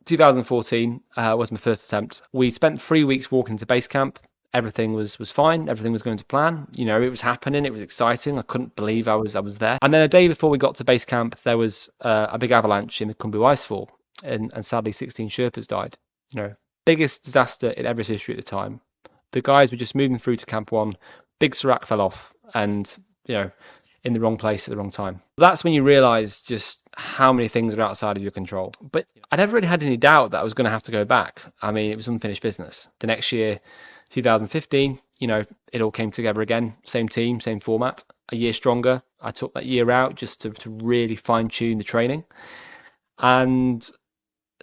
2014 was my first attempt. We spent 3 weeks walking to base camp. Everything was fine. Everything was going to plan. It was happening. It was exciting. I couldn't believe I was there. And then a day before we got to base camp, there was a big avalanche in the Khumbu Icefall, and sadly 16 Sherpas died. Biggest disaster in Everest history at the time. The guys were just moving through to Camp 1. Big Serac fell off, and in the wrong place at the wrong time. That's when you realise just how many things are outside of your control. But I never really had any doubt that I was going to have to go back. I mean, it was unfinished business. The next year, 2015, it all came together again. Same team, same format. A year stronger. I took that year out just to really fine tune the training. And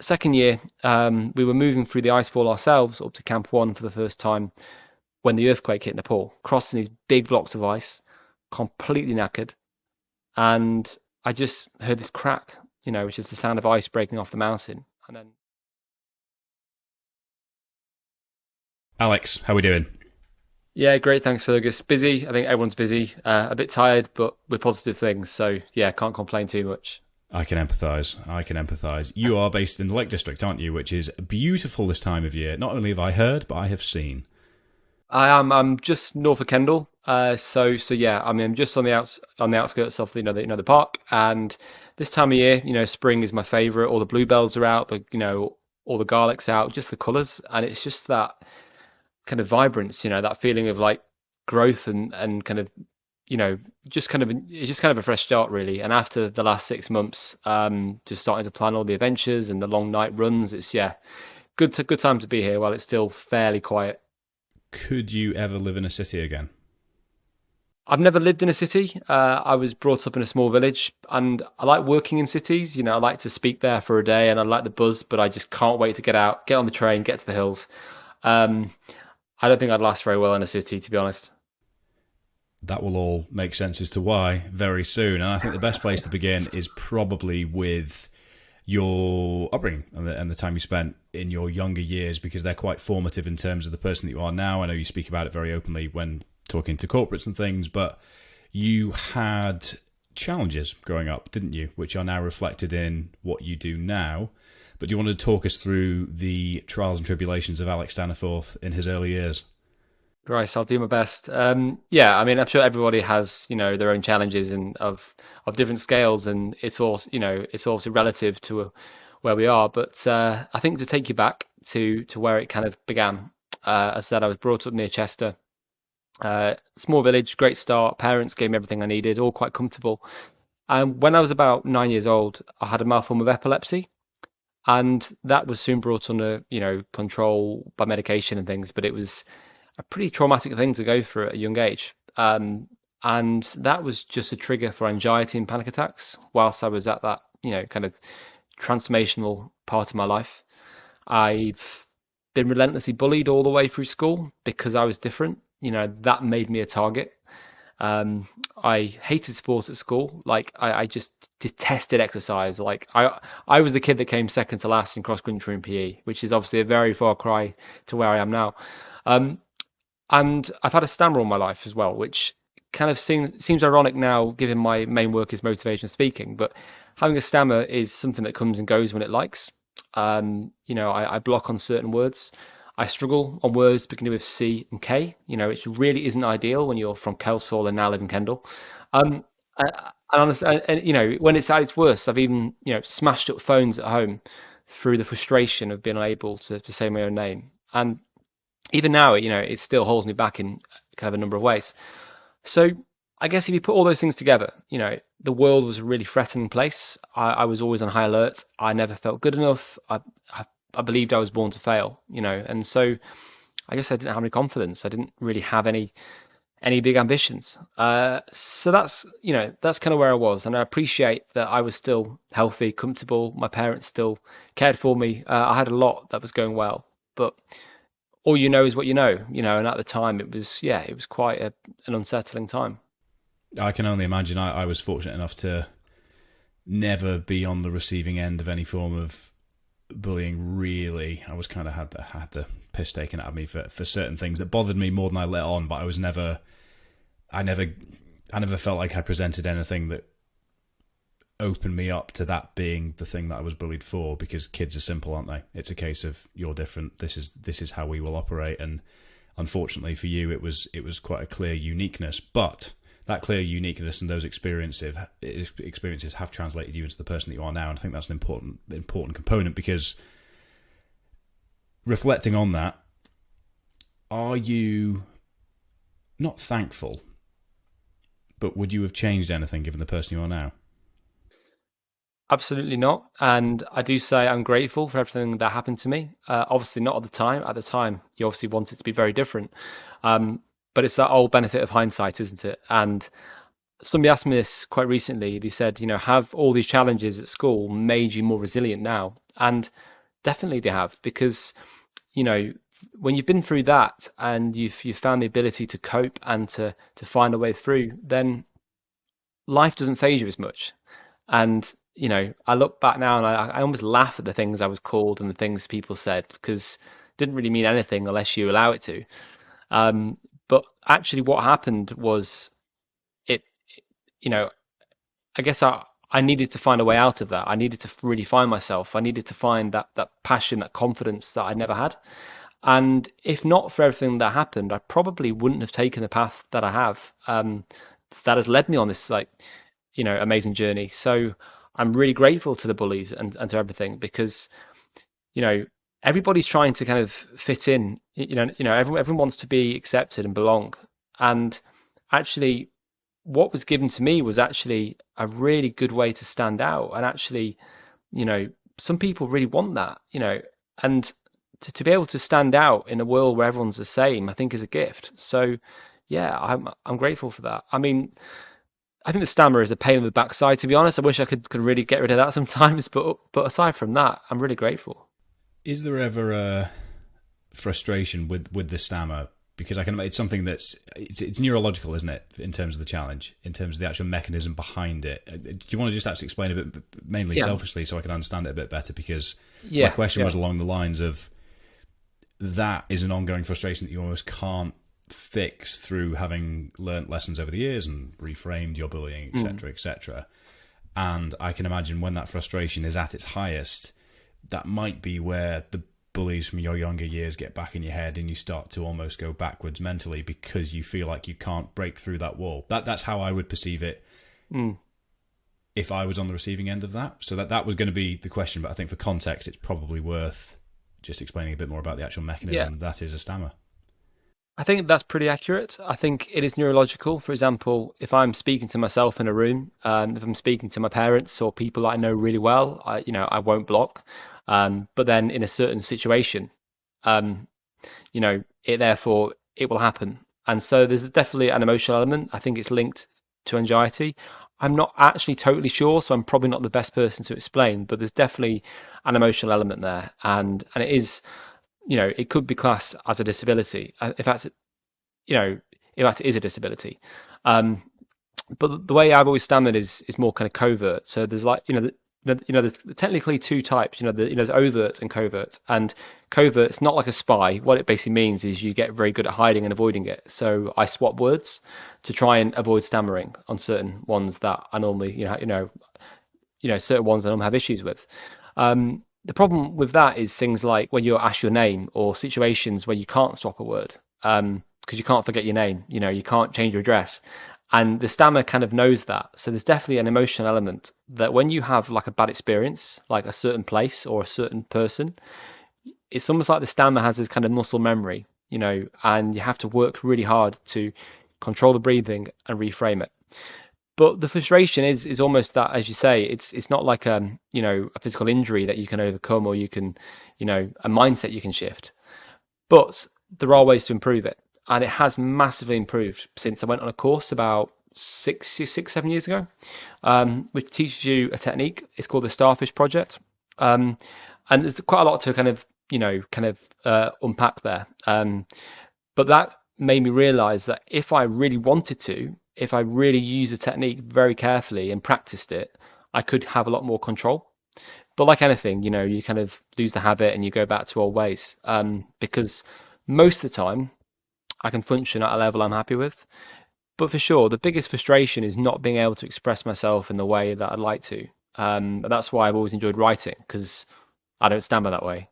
second year, we were moving through the icefall ourselves up to Camp 1 for the first time when the earthquake hit Nepal, crossing these big blocks of ice, completely knackered. And I just heard this crack, which is the sound of ice breaking off the mountain. And then, Alex, how are we doing? yeah, great. Thanks, Fergus. Busy. I think everyone's busy. A bit tired, but with positive things. So yeah, can't complain too much. I can empathise. I can empathise. You are based in the Lake District, aren't you? Which is beautiful this time of year. Not only have I heard, but I have seen. I am. I'm just north of Kendal. So yeah. I mean, I'm just on the outskirts of the park. And this time of year, spring is my favourite. All the bluebells are out. All the garlic's out. Just the colours, and it's just that kind of vibrance. That feeling of like growth and kind of just kind of it's just kind of a fresh start really. And after the last 6 months, just starting to plan all the adventures and the long night runs, it's good time to be here while it's still fairly quiet. Could you ever live in a city again? I've never lived in a city. I was brought up in a small village, and I like working in cities. I like to speak there for a day, and I like the buzz, but I just can't wait to get out, get on the train, get to the hills. Um, I don't think I'd last very well in a city, to be honest. That will all make sense as to why very soon. And I think the best place to begin is probably with your upbringing and the time you spent in your younger years, because they're quite formative in terms of the person that you are now. I know you speak about it very openly when talking to corporates and things, but you had challenges growing up, didn't you? Which are now reflected in what you do now. But do you want to talk us through the trials and tribulations of Alex Staniforth in his early years? Right, I'll do my best. Yeah, I mean, I'm sure everybody has, their own challenges and of different scales, and it's also relative to where we are. But I think to take you back to where it kind of began, as I said, I was brought up near Chester, small village, great start. Parents gave me everything I needed, all quite comfortable. And when I was about 9 years old, I had a mild form of epilepsy, and that was soon brought under, control by medication and things. But it was a pretty traumatic thing to go through at a young age. And that was just a trigger for anxiety and panic attacks whilst I was at that, kind of transformational part of my life. I've been relentlessly bullied all the way through school because I was different. That made me a target. I hated sports at school. Like I just detested exercise. I was the kid that came second to last in cross country and PE, which is obviously a very far cry to where I am now. Um, and I've had a stammer all my life as well, which kind of seems ironic now, given my main work is motivation speaking. But having a stammer is something that comes and goes when it likes. I block on certain words. I struggle on words beginning with C and K. It really isn't ideal when you're from Kelsall and now live in Kendal. And honestly, when it's at its worst, I've even smashed up phones at home through the frustration of being unable to say my own name. And even now, it still holds me back in kind of a number of ways. So I guess if you put all those things together, the world was a really threatening place. I was always on high alert. I never felt good enough. I believed I was born to fail, and so I guess I didn't have any confidence. I didn't really have any big ambitions. So that's kind of where I was, and I appreciate that I was still healthy, comfortable. My parents still cared for me. I had a lot that was going well, but all you know is what and at the time it was quite an unsettling time. I can only imagine. I was fortunate enough to never be on the receiving end of any form of bullying. Really, I was kind of had the piss taken out of me for certain things that bothered me more than I let on. But I never felt like I presented anything that open me up to that being the thing that I was bullied for, because kids are simple, aren't they? It's a case of, you're different. This is how we will operate. And unfortunately for you, it was quite a clear uniqueness. But that clear uniqueness and those experiences have translated you into the person that you are now. And I think that's an important component, because reflecting on that, are you not thankful, but would you have changed anything given the person you are now? Absolutely not. And I do say I'm grateful for everything that happened to me. Obviously, not at the time. At the time, you obviously want it to be very different. Um, but it's that old benefit of hindsight, isn't it? And somebody asked me this quite recently. They said, have all these challenges at school made you more resilient now? And definitely they have, because, you know, when you've been through that and you've found the ability to cope and to find a way through, then life doesn't phase you as much. And I look back now and I almost laugh at the things I was called and the things people said, because it didn't really mean anything unless you allow it to. Um, but actually, what happened was it. You know, I guess I needed to find a way out of that. I needed to really find myself. I needed to find that passion, that confidence that I never had. And if not for everything that happened, I probably wouldn't have taken the path that I have. That has led me on this amazing journey. So I'm really grateful to the bullies and to everything, because you know everybody's trying to kind of fit in. Everyone wants to be accepted and belong. And actually, what was given to me was actually a really good way to stand out. And actually, you know, some people really want that. And to be able to stand out in a world where everyone's the same, I think is a gift. So yeah, I'm grateful for that. I mean, I think the stammer is a pain in the backside, to be honest. I wish I could really get rid of that sometimes, but aside from that, I'm really grateful. Is there ever a frustration with the stammer? Because I can, it's something it's neurological, isn't it, in terms of the challenge, in terms of the actual mechanism behind it. Do you want to just actually explain a bit, mainly Yeah, selfishly, so I can understand it a bit better? Because my yeah, question yeah. was along the lines of, that is an ongoing frustration that you almost can't fix through having learnt lessons over the years and reframed your bullying, Mm. etc., etc. And I can imagine when that frustration is at its highest, that might be where the bullies from your younger years get back in your head, and you start to almost go backwards mentally, because you feel like you can't break through that wall. That's how I would perceive it Mm. if I was on the receiving end of that. So that was going to be the question, but I think for context, it's probably worth just explaining a bit more about the actual Yeah, mechanism that is a stammer. I think that's pretty accurate. I think it is neurological. For example, if I'm speaking to myself in a room, if I'm speaking to my parents or people I know really well, I won't block. But then in a certain situation, um, it will happen. And so there's definitely an emotional element. I think it's linked to anxiety. I'm not actually totally sure, so I'm probably not the best person to explain, but there's definitely an emotional element there. And it is, it could be classed as a disability. In fact, in fact, it is a disability. Um, but the way I've always stammered is more kind of covert. So there's like there's technically two types. There's overt and covert. And covert's not like a spy. What it basically means is you get very good at hiding and avoiding it. So I swap words to try and avoid stammering on certain ones that I normally certain ones that I normally have issues with. The problem with that is things like when you're asked your name, or situations where you can't swap a word because you can't forget your name. You can't change your address. And the stammer kind of knows that. So there's definitely an emotional element that when you have like a bad experience, like a certain place or a certain person, it's almost like the stammer has this kind of muscle memory, and you have to work really hard to control the breathing and reframe it. But the frustration is almost that, as you say, it's not like a physical injury that you can overcome, or you can, a mindset you can shift. But there are ways to improve it, and it has massively improved since I went on a course about 7 years ago, which teaches you a technique. It's called the Starfish Project, um, and there's quite a lot to kind of unpack there. But that made me realize that if I really wanted to, if I really used the technique very carefully and practiced it, I could have a lot more control. But like anything, you kind of lose the habit and you go back to old ways. Because most of the time, I can function at a level I'm happy with. But for sure, the biggest frustration is not being able to express myself in the way that I'd like to. And that's why I've always enjoyed writing, because I don't stand by that way.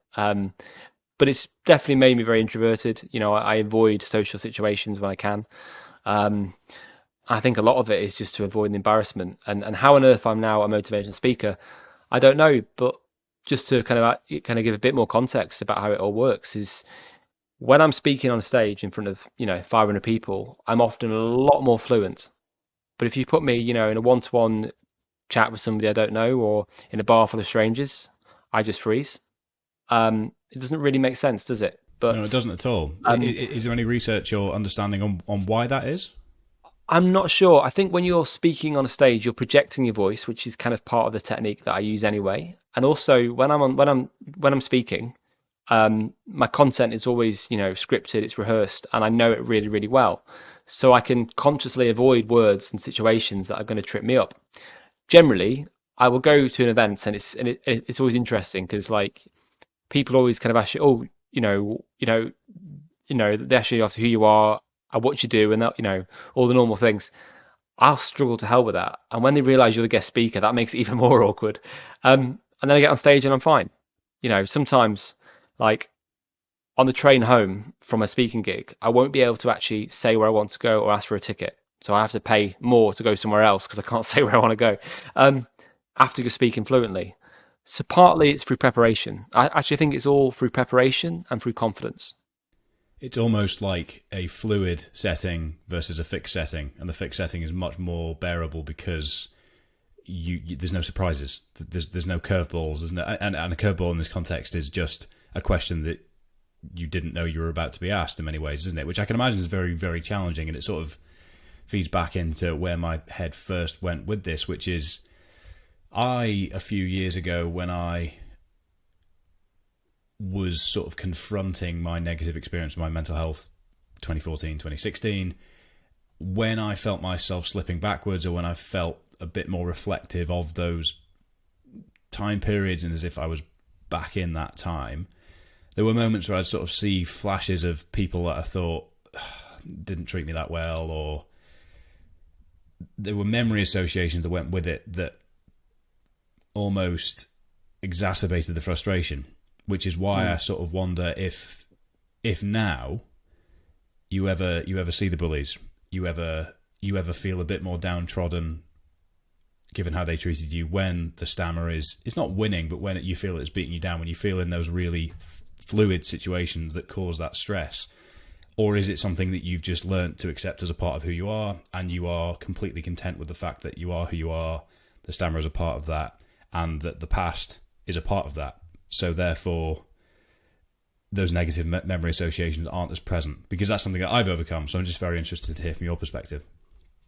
But it's definitely made me very introverted. I avoid social situations when I can. Um, I think a lot of it is just to avoid the embarrassment. And how on earth I'm now a motivational speaker, I don't know. But just to kind of give a bit more context about how it all works is when I'm speaking on stage in front of 500 people, I'm often a lot more fluent. But if you put me in a one-to-one chat with somebody I don't know or in a bar full of strangers, I just freeze. It doesn't really make sense, does it? No, it But doesn't at all. um, Is there any research or understanding on why that is? I'm not sure. I think when you're speaking on a stage, you're projecting your voice, which is kind of part of the technique that I use anyway. And also, when I'm speaking, my content is always scripted, it's rehearsed, and I know it really really well, so I can consciously avoid words and situations that are going to trip me up. Generally, I will go to an event, and it's always interesting because like people always kind of ask you, oh, they ask you after who you are and what you do, and that all the normal things. I'll struggle to hell with that, and when they realise you're the guest speaker, that makes it even more awkward. And then I get on stage and I'm fine. Sometimes like on the train home from a speaking gig, I won't be able to actually say where I want to go or ask for a ticket. So I have to pay more to go somewhere else because I can't say where I want to go um, after you're speaking fluently. So partly it's through preparation. I actually think it's all through preparation and through confidence. It's almost like a fluid setting versus a fixed setting, and the fixed setting is much more bearable because there's no surprises, there's no curveballs, there's no, and a curveball in this context is just a question that you didn't know you were about to be asked in many ways, isn't it? Which I can imagine is very very challenging, and it sort of feeds back into where my head first went with this, which is a few years ago when I was sort of confronting my negative experience with my mental health 2014, 2016, when I felt myself slipping backwards or when I felt a bit more reflective of those time periods and as if I was back in that time, there were moments where I'd sort of see flashes of people that I thought didn't treat me that well, or there were memory associations that went with it that almost exacerbated the frustration, which is why I sort of wonder if now you ever see the bullies, you ever feel a bit more downtrodden given how they treated you, when the stammer is it's not winning, but when you feel it's beating you down, when you feel in those really fluid situations that cause that stress. Or is it something that you've just learnt to accept as a part of who you are, and you are completely content with the fact that you are who you are, the stammer is a part of that, and that the past is a part of that? So therefore, those negative memory associations aren't as present, because that's something that I've overcome. So I'm just very interested to hear from your perspective.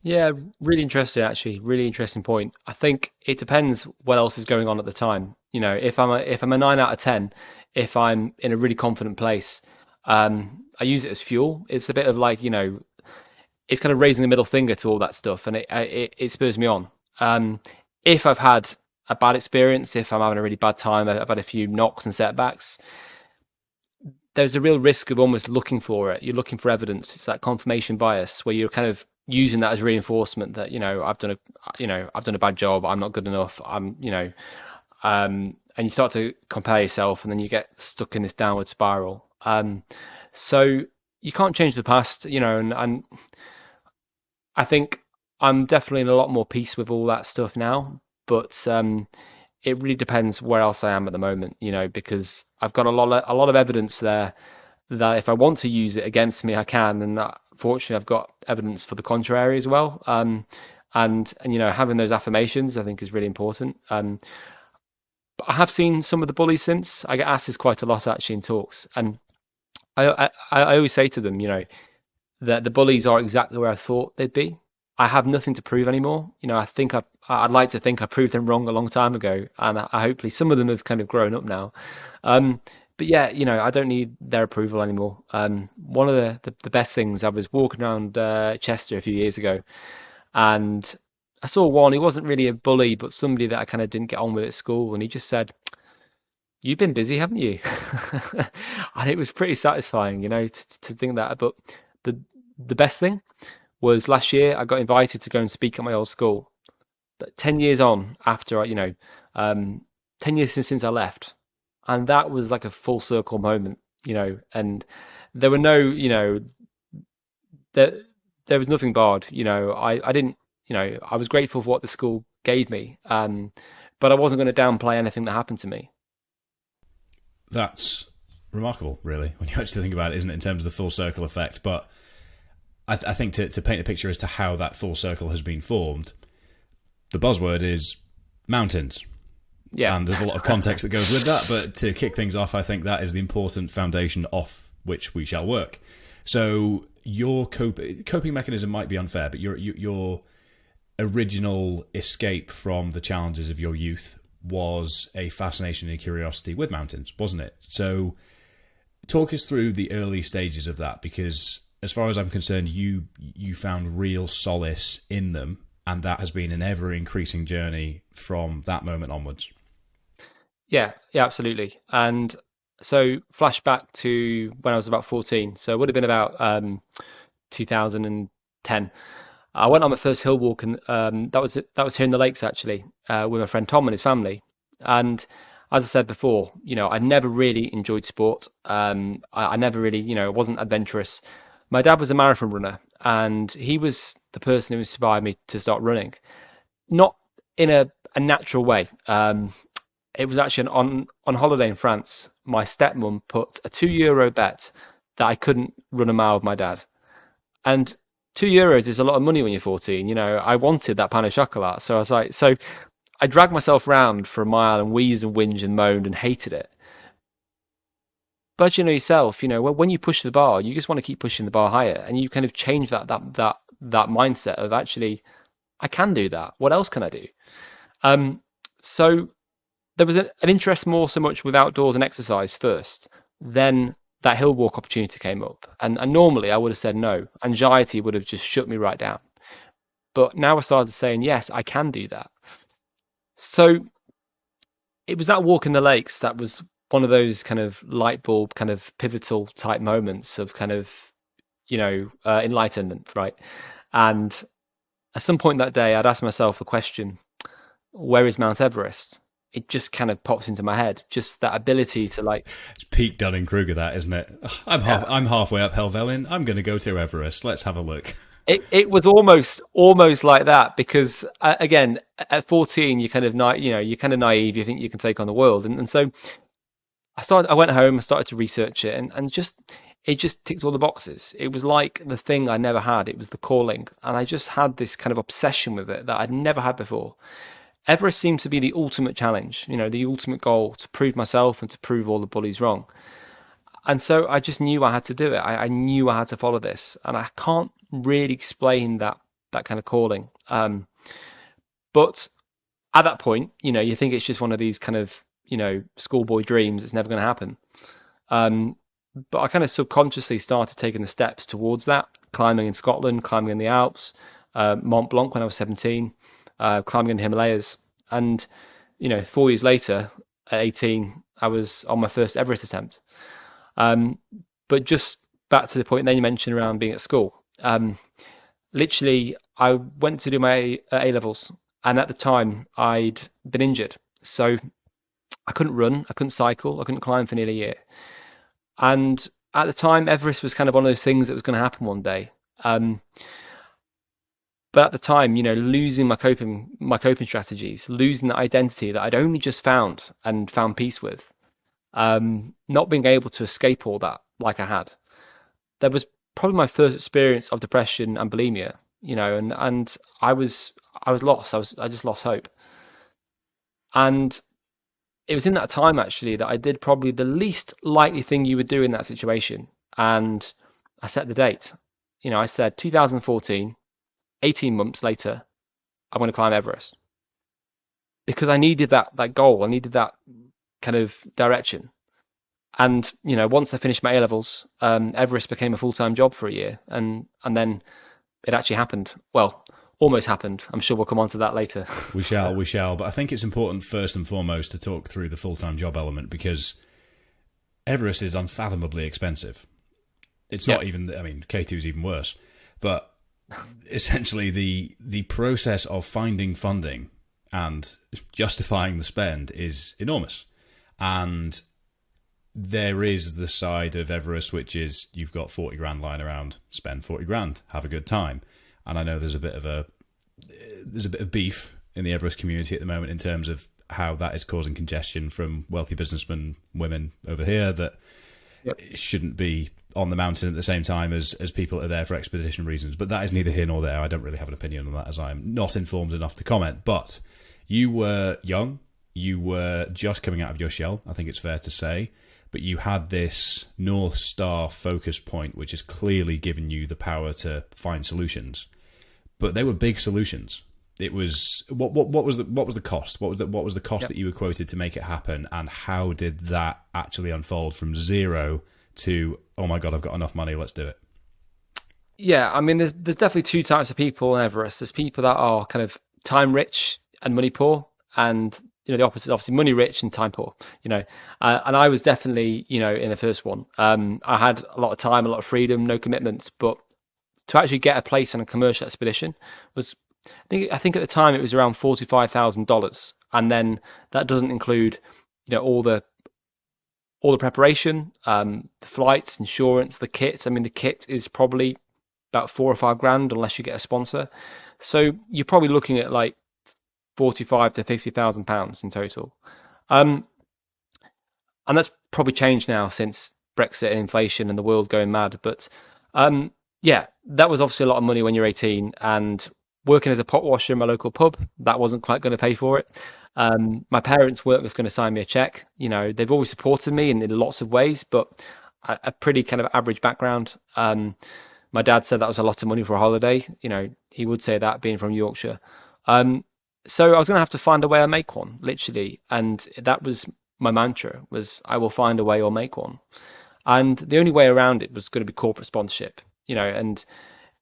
Yeah, really interesting actually. Really interesting point. I think it depends what else is going on at the time. If I'm a 9 out of 10, if I'm in a really confident place, I use it as fuel. It's a bit of like it's kind of raising the middle finger to all that stuff, and it spurs me on. Um, if I've had a bad experience, if I'm having a really bad time, I've had a few knocks and setbacks, there's a real risk of almost looking for it. You're looking for evidence. It's that confirmation bias where you're kind of using that as reinforcement that I've done a bad job. I'm not good enough. And you start to compare yourself, and then you get stuck in this downward spiral. So you can't change the past, and I think I'm definitely in a lot more peace with all that stuff now. But it really depends where else I am at the moment, because I've got a lot of evidence there that if I want to use it against me, I can. And that, fortunately, I've got evidence for the contrary as well. And having those affirmations, I think, is really important. But I have seen some of the bullies since. I get asked this quite a lot actually in talks, and I always say to them, that the bullies are exactly where I thought they'd be. I have nothing to prove anymore. I'd like to think I proved them wrong a long time ago, and hopefully some of them have kind of grown up now. Um, but yeah, I don't need their approval anymore. One of the best things, I was walking around Chester a few years ago, and I saw one. He wasn't really a bully, but somebody that I kind of didn't get on with at school, and he just said, "You've been busy, haven't you?" And it was pretty satisfying, to think that. But the the best thing was last year. I got invited to go and speak at my old school. But 10 years on, after um, 10 years since I left, and that was like a full circle moment, and there were no, there there was nothing barred. I didn't, I was grateful for what the school gave me, but I wasn't going to downplay anything that happened to me. That's remarkable, really, when you actually think about it, isn't it, in terms of the full circle effect? But I think to paint a picture as to how that full circle has been formed, the buzzword is mountains. Yeah. And there's a lot of context that goes with that. But to kick things off, I think that is the important foundation off which we shall work. So your coping mechanism might be unfair, but your original escape from the challenges of your youth was a fascination and a curiosity with mountains, wasn't it? So talk us through the early stages of that, because as far as I'm concerned, you found real solace in them, and that has been an ever increasing journey from that moment onwards. Yeah, yeah, absolutely. And so flashback to when I was about 14. So it would have been about 2010. I went on my first hill walk, and that was here in the lakes actually, with my friend Tom and his family. And as I said before, I never really enjoyed sport. I never really, wasn't adventurous. My dad was a marathon runner, and he was the person who inspired me to start running. Not in a natural way. It was actually on holiday in France. My stepmom put a €2 bet that I couldn't run a mile with my dad. And €2 is a lot of money when you're 14. I wanted that pan of chocolate. So I was like, so I dragged myself around for a mile and wheezed and whinged and moaned and hated it. But yourself, when you push the bar, you just want to keep pushing the bar higher, and you kind of change that mindset of actually, I can do that. What else can I do? So there was an interest more so much with outdoors and exercise first. Then that hill walk opportunity came up, and normally I would have said no. Anxiety would have just shut me right down. But now I started saying yes, I can do that. So it was that walk in the lakes that was one of those kind of light bulb, kind of pivotal type moments of kind of enlightenment, right? And at some point that day, I'd asked myself a question: where is Mount Everest? It just kind of pops into my head. Just that ability to like, It's peak Dunning-Kruger, that, isn't it? I'm halfway up Helvellyn. I'm going to go to Everest. Let's have a look. it was almost like that, because again, at 14 you're kind of you're kind of naive. You think you can take on the world, and so I went home, I started to research it, and just it just ticked all the boxes. It was like the thing I never had. It was the calling, and I just had this kind of obsession with it that I'd never had before. Everest seems to be the ultimate challenge, the ultimate goal, to prove myself and to prove all the bullies wrong. And so I just knew I had to do it. I knew I had to follow this, and I can't really explain that kind of calling. But at that point, you think it's just one of these kind of schoolboy dreams. It's never going to happen. Um, but I kind of subconsciously started taking the steps towards that, climbing in Scotland, climbing in the Alps, Mont Blanc when I was 17, climbing in the Himalayas. And 4 years later, at 18, I was on my first Everest attempt. Um, but just back to the point then you mentioned around being at school. Literally, I went to do my A levels, and at the time I'd been injured, so I couldn't run, I couldn't cycle, I couldn't climb for nearly a year. And at the time, Everest was kind of one of those things that was going to happen one day. Um, but at the time, losing my coping strategies, losing that identity that I'd only just found and found peace with, not being able to escape all that like I had. That was probably my first experience of depression and bulimia, and I was lost. I just lost hope. And it was in that time actually that I did probably the least likely thing you would do in that situation. And I set the date. I said 2014, 18 months later, I'm going to climb Everest, because I needed that goal. I needed that kind of direction. And once I finished my A levels, Everest became a full-time job for a year, and then it actually happened. Well, almost happened. I'm sure we'll come on to that later. We shall. But I think it's important first and foremost to talk through the full-time job element, because Everest is unfathomably expensive. It's Yeah, not even, I mean, K2 is even worse. But essentially the process of finding funding and justifying the spend is enormous. And there is the side of Everest which is you've got 40 grand lying around, spend 40 grand, have a good time. And I know there's a bit of beef in the Everest community at the moment in terms of how that is causing congestion from wealthy businessmen, women over here that Yep. shouldn't be on the mountain at the same time as people that are there for expedition reasons. But that is neither here nor there. I don't really have an opinion on that as I'm not informed enough to comment. But you were young. You were just coming out of your shell, I think it's fair to say. But you had this North Star focus point, which has clearly given you the power to find solutions. But they were big solutions. It was what was the cost? What was the cost Yep. that you were quoted to make it happen, and how did that actually unfold from zero to, oh my god, I've got enough money, let's do it? Yeah, I mean, there's definitely two types of people in Everest. There's people that are kind of time rich and money poor, and the opposite, obviously, money rich and time poor. And I was definitely in the first one. I had a lot of time, a lot of freedom, no commitments, but to actually get a place on a commercial expedition was, I think at the time it was around $45,000, and then that doesn't include all the preparation, the flights, insurance, the kit. I mean, the kit is probably about 4 or 5 grand unless you get a sponsor. So you're probably looking at like 45 to 50,000 pounds in total. Um, and that's probably changed now since Brexit and inflation and the world going mad. But um, yeah, that was obviously a lot of money when you're 18, and working as a pot washer in my local pub, that wasn't quite going to pay for it. My parents weren't just going to sign me a check. They've always supported me in lots of ways, but a pretty kind of average background. My dad said that was a lot of money for a holiday. He would say that being from Yorkshire. So I was going to have to find a way to make one, literally, and that was my mantra: was I will find a way or make one. And the only way around it was going to be corporate sponsorship. And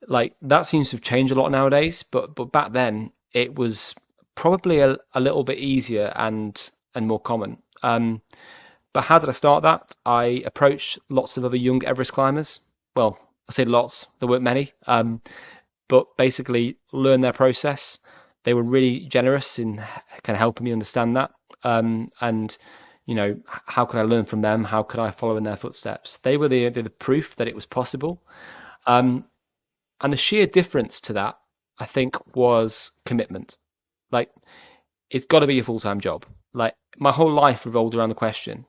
like that seems to have changed a lot nowadays, but back then it was probably a little bit easier and more common. But how did I start that? I approached lots of other young Everest climbers. Well, I say lots, there weren't many, but basically learn their process. They were really generous in kind of helping me understand that. And how could I learn from them? How could I follow in their footsteps? They were the proof that it was possible. Um, and the sheer difference to that, I think, was commitment. Like, it's got to be a full-time job. Like, my whole life revolved around the question,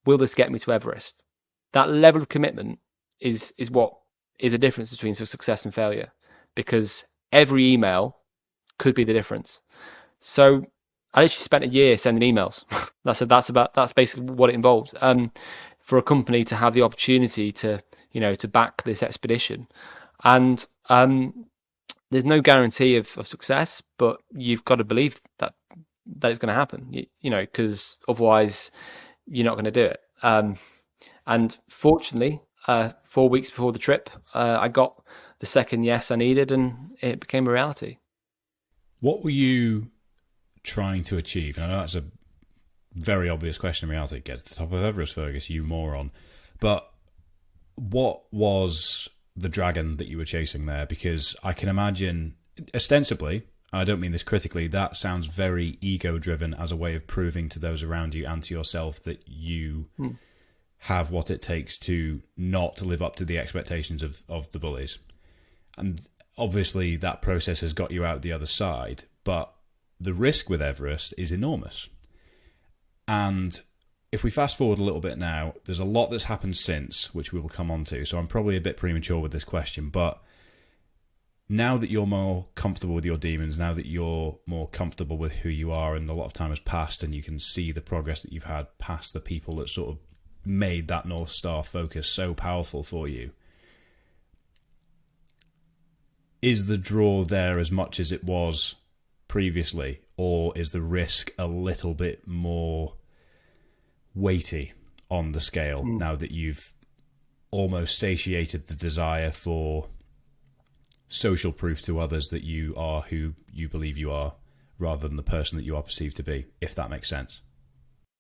will this get me to Everest? That level of commitment is what is a difference between success and failure, because every email could be the difference. So I literally spent a year sending emails. That's basically what it involved. For a company to have the opportunity to back this expedition, and there's no guarantee of success, but you've got to believe that it's going to happen. Because otherwise you're not going to do it. And fortunately, 4 weeks before the trip, I got the second yes I needed, and it became a reality. What were you trying to achieve? And I know that's a very obvious question in reality. Get to the top of Everest, Fergus, you moron. But what was the dragon that you were chasing there? Because I can imagine, ostensibly, and I don't mean this critically, that sounds very ego driven as a way of proving to those around you and to yourself that you have what it takes to not live up to the expectations of the bullies. And obviously that process has got you out the other side, but the risk with Everest is enormous. And if we fast forward a little bit now, there's a lot that's happened since, which we will come on to, so I'm probably a bit premature with this question, but now that you're more comfortable with your demons, now that you're more comfortable with who you are and a lot of time has passed and you can see the progress that you've had past the people that sort of made that North Star focus so powerful for you, is the draw there as much as it was previously, or is the risk a little bit more weighty on the scale now that you've almost satiated the desire for social proof to others that you are who you believe you are rather than the person that you are perceived to be, if that makes sense?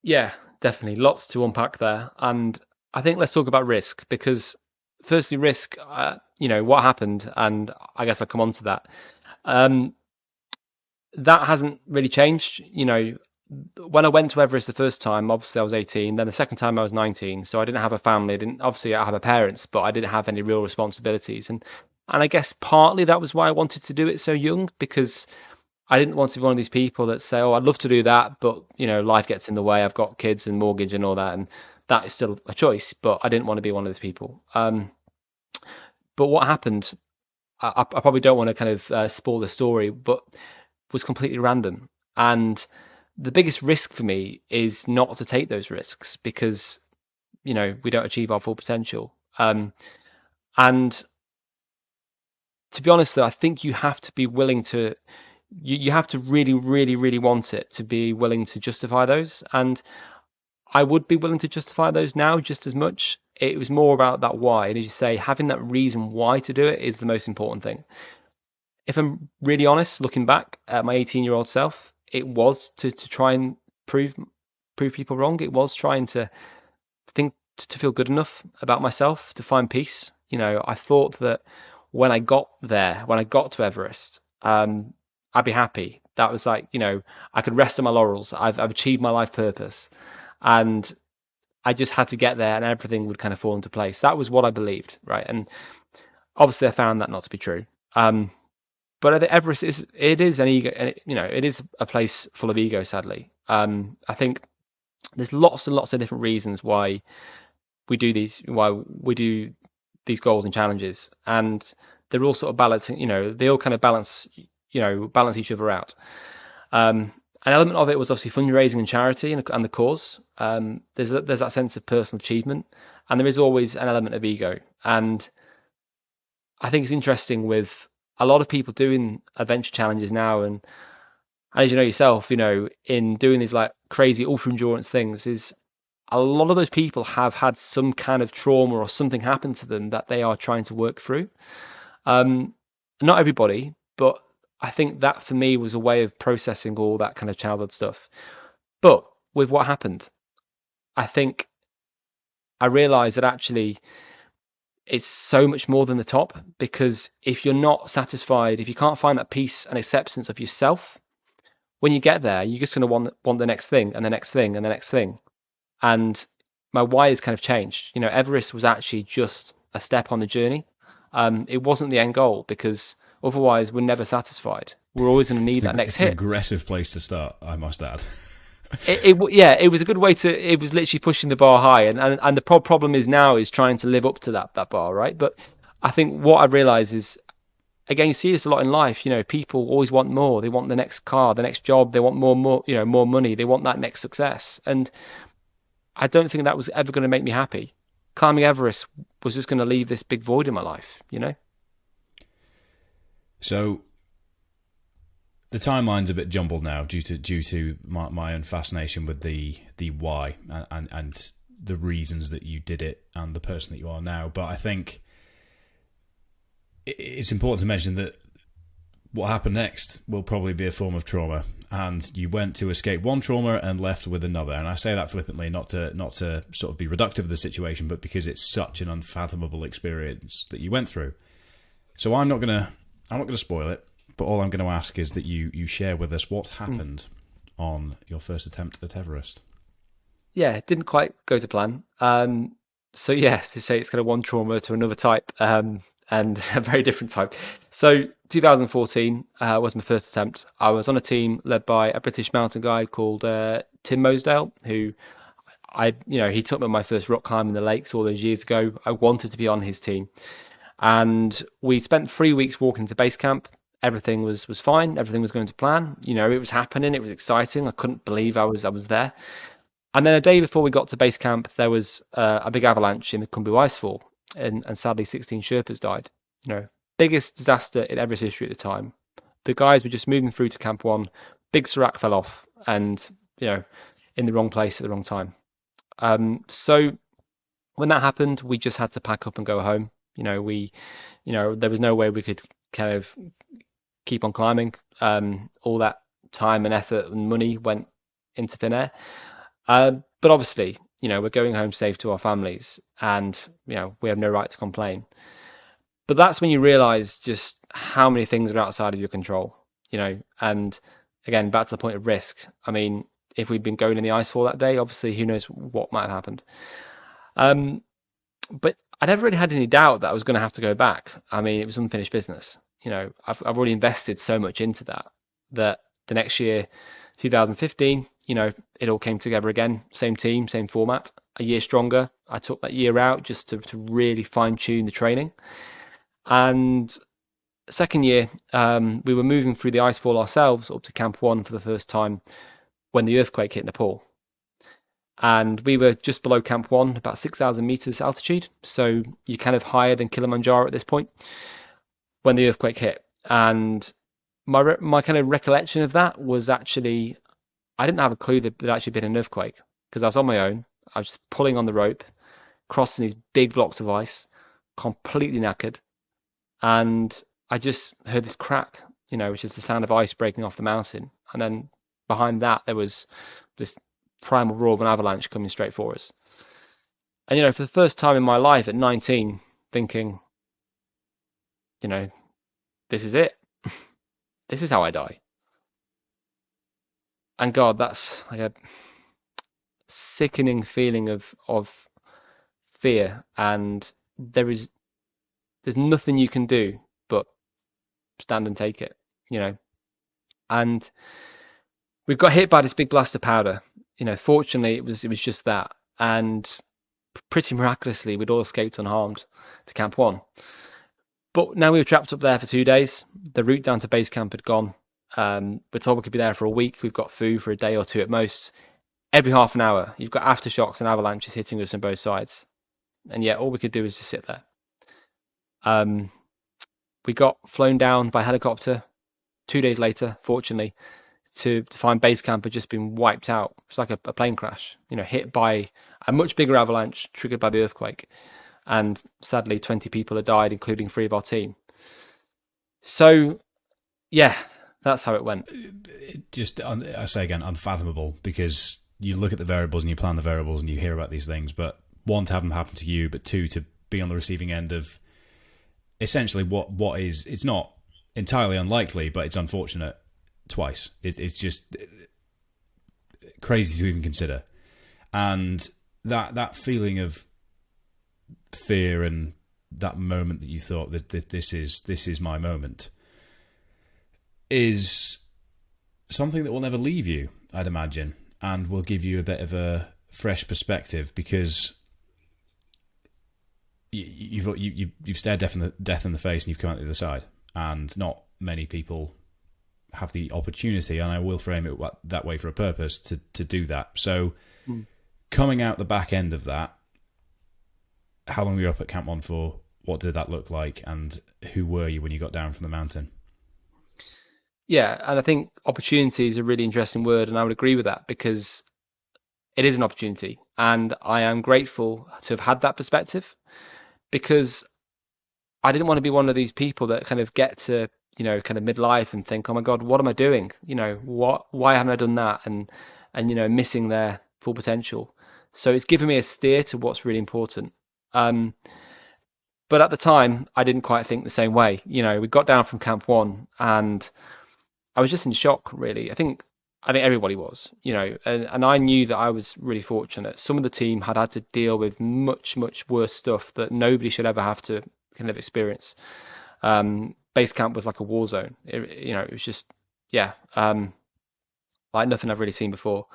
Yeah, definitely. Lots to unpack there. And I think let's talk about risk, because firstly, risk. What happened, and I guess I'll come on to that. Um, that hasn't really changed. When I went to Everest the first time, obviously I was 18. Then the second time I was 19, so I didn't have a family. I didn't obviously I have a parents, but I didn't have any real responsibilities. And I guess partly that was why I wanted to do it so young, because I didn't want to be one of these people that say, "Oh, I'd love to do that, but life gets in the way. I've got kids and mortgage and all that," and that is still a choice. But I didn't want to be one of those people. But what happened? I probably don't want to kind of spoil the story, but was completely random. And the biggest risk for me is not to take those risks because we don't achieve our full potential. And to be honest, though, I think you have to be willing to. You have to really, really, really want it to be willing to justify those. And I would be willing to justify those now just as much. It was more about that why. And as you say, having that reason why to do it is the most important thing. If I'm really honest, looking back at my 18-year-old self, it was to try and prove prove people wrong. It was trying to think to feel good enough about myself, to find peace. I thought that when I got there, when I got to Everest, I'd be happy. That was like, I could rest on my laurels. I've achieved my life purpose, and I just had to get there, and everything would kind of fall into place. That was what I believed, right? And obviously, I found that not to be true. But I think Everest is an ego, and it is a place full of ego. Sadly, I think there's lots and lots of different reasons why we do these goals and challenges, and they're all sort of balancing. They all kind of balance each other out. An element of it was obviously fundraising and charity and the cause. There's that sense of personal achievement, and there is always an element of ego. And I think it's interesting with a lot of people doing adventure challenges now, and as you know yourself, in doing these like crazy ultra endurance things, is a lot of those people have had some kind of trauma or something happen to them that they are trying to work through. Um, Not everybody, but I think that for me was a way of processing all that kind of childhood stuff. But with what happened, I think I realized that actually it's so much more than the top, because if you're not satisfied, if you can't find that peace and acceptance of yourself, when you get there, you're just going to want the next thing and the next thing and the next thing. And my why has kind of changed. Everest was actually just a step on the journey. It wasn't the end goal, because otherwise we're never satisfied. We're always going to need that next It's an hit. aggressive place to start, I must add. Yeah, it was a good way to. It was literally pushing the bar high, and the problem is now is trying to live up to that bar, right? But I think what I realize is, again, you see this a lot in life. People always want more. They want the next car, the next job. They want more, more money. They want that next success. And I don't think that was ever going to make me happy. Climbing Everest was just going to leave this big void in my life. So the timeline's a bit jumbled now due to my own fascination with the why and the reasons that you did it and the person that you are now. But I think it's important to mention that what happened next will probably be a form of trauma, and you went to escape one trauma and left with another. And I say that flippantly, not to sort of be reductive of the situation, but because it's such an unfathomable experience that you went through. So I'm not gonna spoil it, but all I'm going to ask is that you share with us what happened on your first attempt at Everest. Yeah, it didn't quite go to plan. So yeah, to say it's kind of one trauma to another type, and a very different type. So 2014 was my first attempt. I was on a team led by a British mountain guide called Tim Mosdale, who he took me on my first rock climb in the lakes all those years ago. I wanted to be on his team, and we spent 3 weeks walking to base camp. Everything was fine. Everything was going to plan. It was happening. It was exciting. I couldn't believe I was there. And then a day before we got to base camp, there was a big avalanche in the Khumbu Icefall, and sadly 16 Sherpas died. Biggest disaster in Everest history at the time. The guys were just moving through to Camp One. Big Serac fell off, and in the wrong place at the wrong time. So when that happened, we just had to pack up and go home. There was no way we could kind of keep on climbing. All that time and effort and money went into thin air. But But obviously, we're going home safe to our families, and we have no right to complain. But that's when you realize just how many things are outside of your control, and again, back to the point of risk. I mean, if we'd been going in the ice fall that day, obviously, who knows what might have happened. Um, but I never really had any doubt that I was going to have to go back. I mean, it was unfinished business. I've already invested so much into that the next year, 2015, it all came together again. Same team, same format. A year stronger. I took that year out just to really fine tune the training. And second year, we were moving through the icefall ourselves up to Camp 1 for the first time when the earthquake hit Nepal. And we were just below Camp 1, about 6,000 meters altitude. So you're kind of higher than Kilimanjaro at this point when the earthquake hit. And my kind of recollection of that was actually, I didn't have a clue that there'd actually been an earthquake because I was on my own. I was just pulling on the rope, crossing these big blocks of ice, completely knackered. And I just heard this crack, which is the sound of ice breaking off the mountain. And then behind that, there was this primal roar of an avalanche coming straight for us. And, for the first time in my life at 19, thinking, you know, this is it. This is how I die. And God, that's like a sickening feeling of fear. And there's nothing you can do but stand and take it, And we got hit by this big blast of powder. Fortunately, it was just that, and pretty miraculously, we'd all escaped unharmed to Camp 1. But now we were trapped up there for 2 days. The route down to base camp had gone. We're told we could be there for a week. We've got food for a day or two at most. Every half an hour, you've got aftershocks and avalanches hitting us on both sides, and yet all we could do was just sit there. We got flown down by helicopter 2 days later, fortunately, to find base camp had just been wiped out. It's like a plane crash, hit by a much bigger avalanche triggered by the earthquake. And sadly, 20 people had died, including 3 of our team. So, yeah, that's how it went. Just, I say again, unfathomable, because you look at the variables and you plan the variables and you hear about these things, but one, to have them happen to you, but two, to be on the receiving end of essentially what is, it's not entirely unlikely, but it's unfortunate twice. It's just crazy to even consider. And that feeling of fear and that moment that you thought that this is my moment is something that will never leave you, I'd imagine, and will give you a bit of a fresh perspective, because you've stared death in the face and you've come out the other side, and not many people have the opportunity, and I will frame it that way for a purpose, to do that. So coming out the back end of that, how long were you up at Camp 1 for? What did that look like? And who were you when you got down from the mountain? Yeah, and I think opportunity is a really interesting word, and I would agree with that because it is an opportunity. And I am grateful to have had that perspective, because I didn't want to be one of these people that kind of get to, kind of midlife and think, oh my God, what am I doing? Why haven't I done that? And missing their full potential. So it's given me a steer to what's really important. But at the time, I didn't quite think the same way. We got down from Camp 1 and I was just in shock, really. I think everybody was, and I knew that I was really fortunate. Some of the team had to deal with much, much worse stuff that nobody should ever have to kind of experience. Base camp was like a war zone. It was just, yeah, like nothing I've really seen before.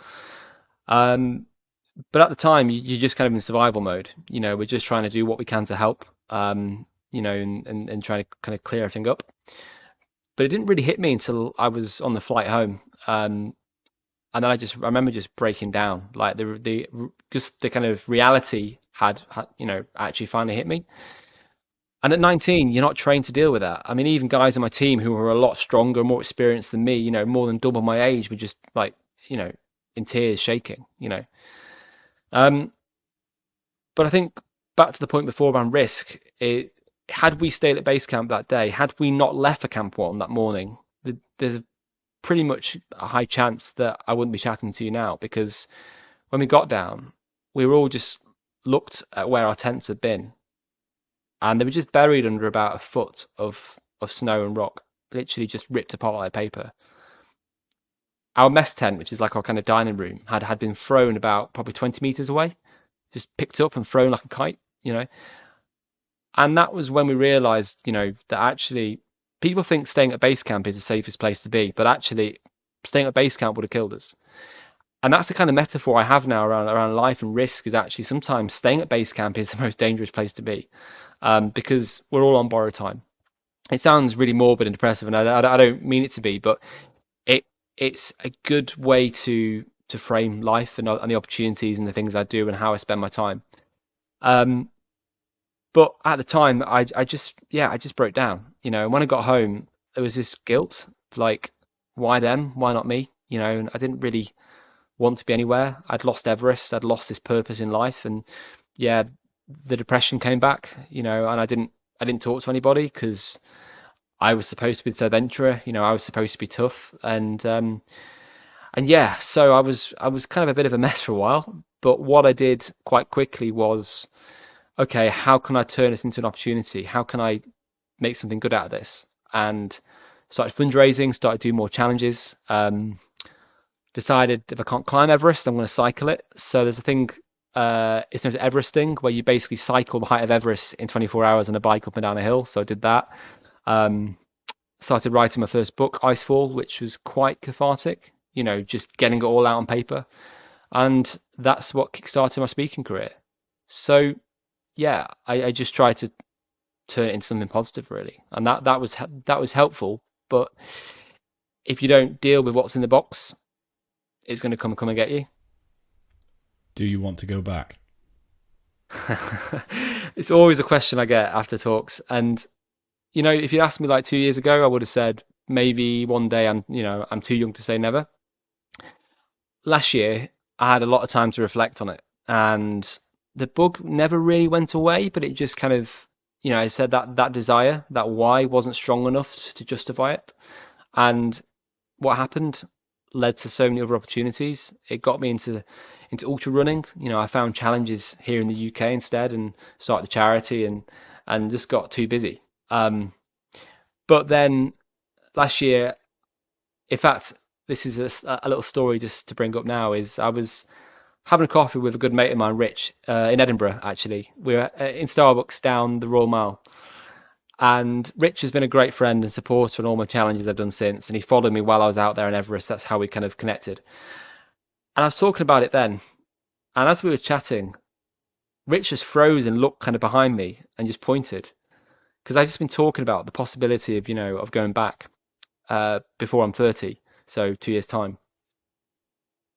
But at the time, you're just kind of in survival mode. We're just trying to do what we can to help, and trying to kind of clear everything up. But it didn't really hit me until I was on the flight home. And then I remember just breaking down, like the kind of reality had actually finally hit me. And at 19, you're not trained to deal with that. I mean, even guys on my team who were a lot stronger, more experienced than me, more than double my age, were just like, in tears, shaking. Um, but I think back to the point before around risk, had we stayed at base camp that day, had we not left for Camp 1 that morning, there's pretty much a high chance that I wouldn't be chatting to you now, because when we got down, we were all just looked at where our tents had been, and they were just buried under about a foot of snow and rock, literally just ripped apart like paper. Our mess tent, which is like our kind of dining room, had been thrown about probably 20 meters away, just picked up and thrown like a kite, you know. And that was when we realized, that actually people think staying at base camp is the safest place to be, but actually staying at base camp would have killed us. And that's the kind of metaphor I have now around life and risk, is actually sometimes staying at base camp is the most dangerous place to be, because we're all on borrowed time. It sounds really morbid and depressive, and I don't mean it to be, but it it's a good way to frame life and the opportunities and the things I do and how I spend my time. Um, but at the time, I just I just broke down. And when I got home, there was this guilt, like, why them? Why not me? And I didn't really want to be anywhere. I'd lost Everest. I'd lost this purpose in life, and yeah, the depression came back. And I didn't talk to anybody because I was supposed to be this adventurer. I was supposed to be tough, and yeah, so I was kind of a bit of a mess for a while. But what I did quite quickly was, okay, how can I turn this into an opportunity? How can I make something good out of this? And started fundraising, started doing more challenges. Decided if I can't climb Everest, I'm going to cycle it. So there's a thing, it's known as Everesting, where you basically cycle the height of Everest in 24 hours on a bike up and down a hill. So I did that. Um, Started writing my first book, Icefall, which was quite cathartic. Just getting it all out on paper, and that's what kickstarted my speaking career. So yeah, I just tried to turn it into something positive, really, and that was helpful. But if you don't deal with what's in the box, it's going to come and get you. Do you want to go back? It's always a question I get after talks, and if you asked me like 2 years ago, I would have said maybe one day. I'm too young to say never. Last year, I had a lot of time to reflect on it, and the bug never really went away, but it just kind of, I said that desire, that why wasn't strong enough to justify it. And what happened led to so many other opportunities. It got me into ultra running. I found challenges here in the UK instead, and started the charity, and just got too busy. But then last year, in fact, this is a little story just to bring up now. Is I was having a coffee with a good mate of mine, Rich, in Edinburgh. Actually, we were in Starbucks down the Royal Mile, and Rich has been a great friend and supporter on all my challenges I've done since. And he followed me while I was out there in Everest. That's how we kind of connected. And I was talking about it then, and as we were chatting, Rich just froze and looked kind of behind me and just pointed, because I've just been talking about the possibility of going back before I'm 30, so 2 years time.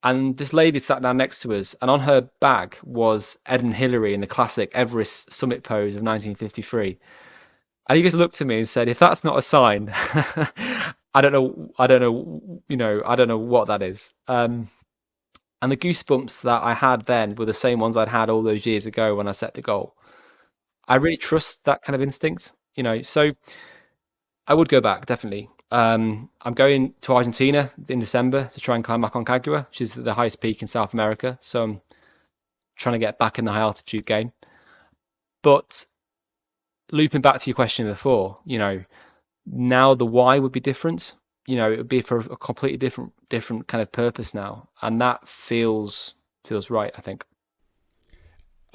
And this lady sat down next to us, and on her bag was Ed and Hillary in the classic Everest summit pose of 1953. And he just looked at me and said, "If that's not a sign, I don't know, I don't know what that is." And the goosebumps that I had then were the same ones I'd had all those years ago when I set the goal. I really trust that kind of instinct. So I would go back, definitely. I'm going to Argentina in December to try and climb Aconcagua, which is the highest peak in South America. So I'm trying to get back in the high altitude game. But looping back to your question before, now the why would be different. It would be for a completely different kind of purpose now, and that feels right, I think.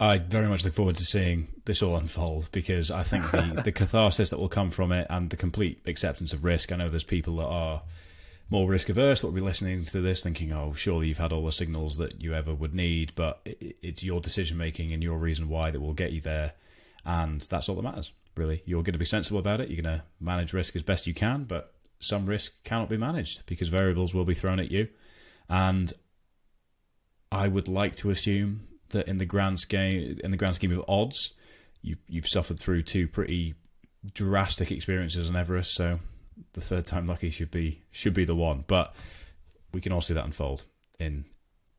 I very much look forward to seeing this all unfold, because I think the catharsis that will come from it and the complete acceptance of risk. I know there's people that are more risk averse that will be listening to this thinking, oh, surely you've had all the signals that you ever would need, but it's your decision making and your reason why that will get you there. And that's all that matters, really. You're going to be sensible about it. You're going to manage risk as best you can, but some risk cannot be managed because variables will be thrown at you. And I would like to assume that in the grand scheme of odds, you've suffered through two pretty drastic experiences on Everest, so the third time lucky should be the one. But we can all see that unfold in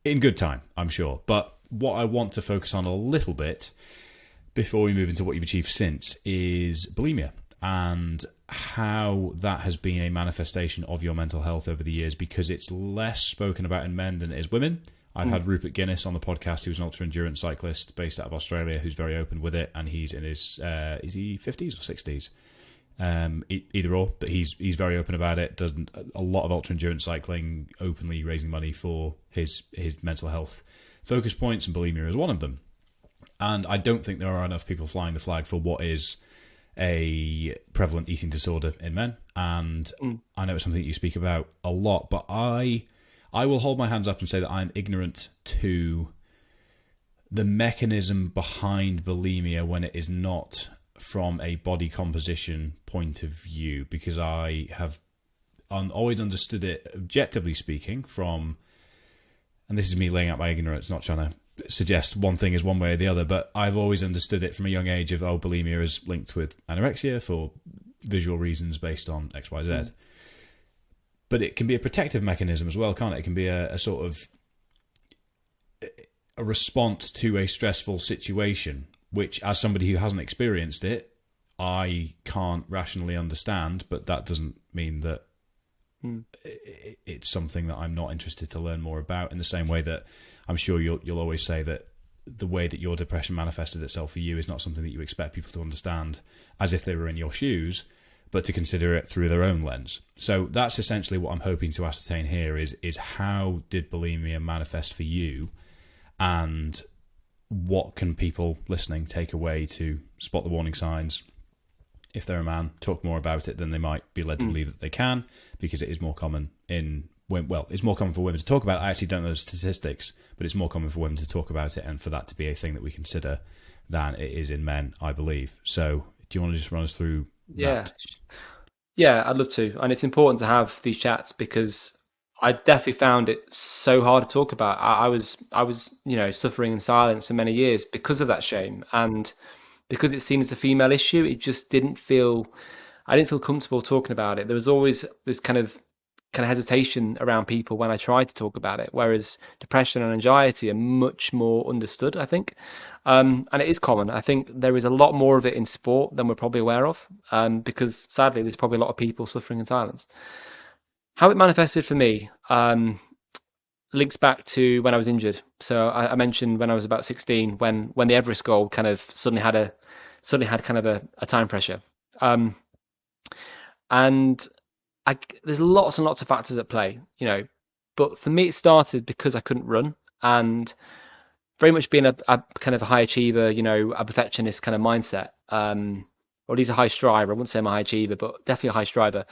good time, I'm sure. But what I want to focus on a little bit before we move into what you've achieved since is bulimia and how that has been a manifestation of your mental health over the years, because it's less spoken about in men than it is women. I've had Rupert Guinness on the podcast, who's an ultra endurance cyclist based out of Australia, who's very open with it, and he's in his is he 50s or 60s? Either or, but he's very open about it. Does a lot of ultra endurance cycling, openly raising money for his mental health focus points, and bulimia is one of them. And I don't think there are enough people flying the flag for what is a prevalent eating disorder in men. And Mm. I know it's something that you speak about a lot, but I will hold my hands up and say that I'm ignorant to the mechanism behind bulimia when it is not from a body composition point of view, because I have always understood it, objectively speaking, from, and this is me laying out my ignorance, not trying to suggest one thing is one way or the other, but I've always understood it from a young age of, bulimia is linked with anorexia for visual reasons based on X, Y, Z. Mm. But it can be a protective mechanism as well, can't it? It can be a sort of a response to a stressful situation, which, as somebody who hasn't experienced it, I can't rationally understand, but that doesn't mean that Mm. it's something that I'm not interested to learn more about, in the same way that I'm sure you'll always say that the way that your depression manifested itself for you is not something that you expect people to understand as if they were in your shoes, but to consider it through their own lens. So that's essentially what I'm hoping to ascertain here is how did bulimia manifest for you, and what can people listening take away to spot the warning signs? If they're a man, talk more about it, then they might be led to believe that they can, because it is more common it's more common for women to talk about it. I actually don't know the statistics, but it's more common for women to talk about it and for that to be a thing that we consider than it is in men, I believe. So do you want to just run us through Yeah. that? Yeah, I'd love to. And it's important to have these chats because I definitely found it so hard to talk about. I was, suffering in silence for many years because of that shame. And because it's seen as a female issue, it just I didn't feel comfortable talking about it. There was always this kind of hesitation around people when I tried to talk about it, whereas depression and anxiety are much more understood, I think. And it is common. I think there is a lot more of it in sport than we're probably aware of, because sadly, there's probably a lot of people suffering in silence. How it manifested for me links back to when I was injured. So I mentioned when I was about 16, when the Everest goal kind of suddenly had kind of a time pressure. Um, and there's lots and lots of factors at play, but for me it started because I couldn't run, and very much being a kind of a high achiever, a perfectionist kind of mindset, or at least a high striver. I wouldn't say I'm a high achiever, but definitely a high striver.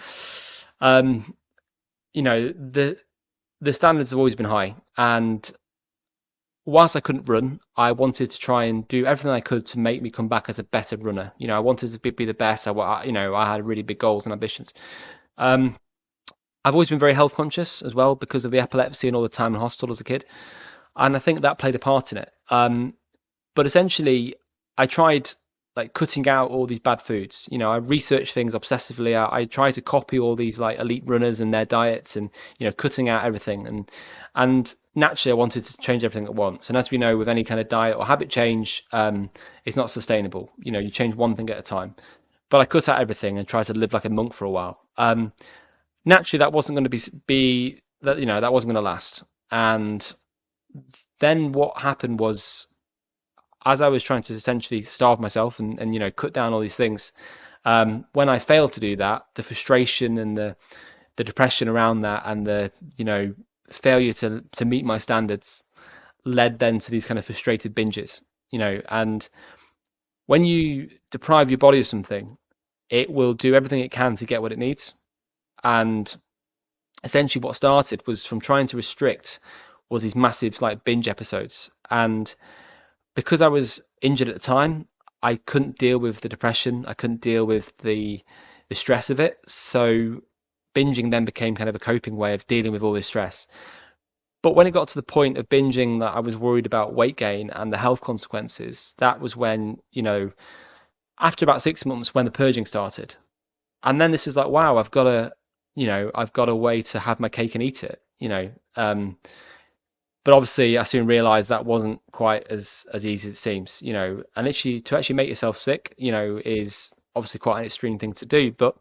Um, the standards have always been high, and whilst I couldn't run, I wanted to try and do everything I could to make me come back as a better runner. I wanted to be the best. I had really big goals and ambitions. Um, I've always been very health conscious as well because of the epilepsy and all the time in hospital as a kid, and I think that played a part in it. But essentially, I tried like cutting out all these bad foods. I researched things obsessively. I tried to copy all these like elite runners and their diets, and cutting out everything. And naturally, I wanted to change everything at once. And as we know, with any kind of diet or habit change, it's not sustainable. You change one thing at a time. But I cut out everything and tried to live like a monk for a while. Naturally, that wasn't going to be that that wasn't going to last. And then what happened was, as I was trying to essentially starve myself and cut down all these things, when I failed to do that, the frustration and the depression around that, and the failure to meet my standards, led then to these kind of frustrated binges. And when you deprive your body of something, it will do everything it can to get what it needs. And essentially what started was from trying to restrict was these massive like binge episodes. And because I was injured at the time, I couldn't deal with the depression. I couldn't deal with the stress of it. So binging then became kind of a coping way of dealing with all this stress. But when it got to the point of binging that I was worried about weight gain and the health consequences, that was when, after about 6 months, when the purging started. And then this is like, wow, I've got a way to have my cake and eat it, but obviously I soon realized that wasn't quite as easy as it seems, and actually to actually make yourself sick, is obviously quite an extreme thing to do. But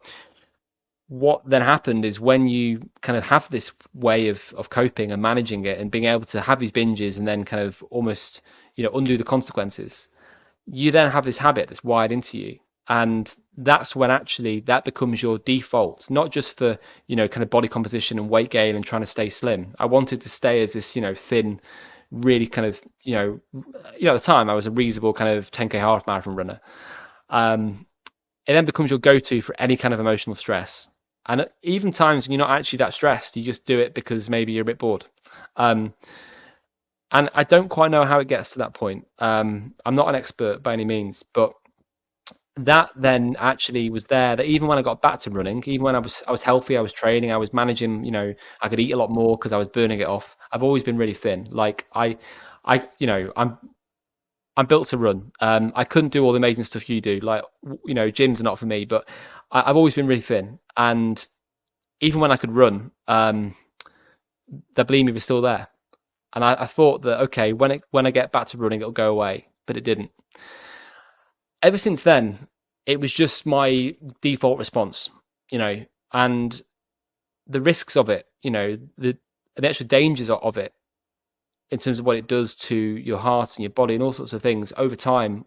what then happened is when you kind of have this way of coping and managing it and being able to have these binges and then kind of almost, undo the consequences, you then have this habit that's wired into you. And that's when actually that becomes your default, not just for, kind of body composition and weight gain and trying to stay slim. I wanted to stay as this, thin, really kind of, at the time I was a reasonable kind of 10K half marathon runner. Um, it then becomes your go-to for any kind of emotional stress. And even times when you're not actually that stressed, you just do it because maybe you're a bit bored. Um, and I don't quite know how it gets to that point. I'm not an expert by any means, but that then actually was there. That even when I got back to running, even when I was healthy, I was training, I was managing. I could eat a lot more because I was burning it off. I've always been really thin. Like I'm built to run. I couldn't do all the amazing stuff you do. Like, gyms are not for me, but I've always been really thin. And even when I could run, the bulimia was still there. And I thought that, okay, when I get back to running, it'll go away, but it didn't. Ever since then, it was just my default response, and the risks of it, the actual dangers of it in terms of what it does to your heart and your body and all sorts of things over time.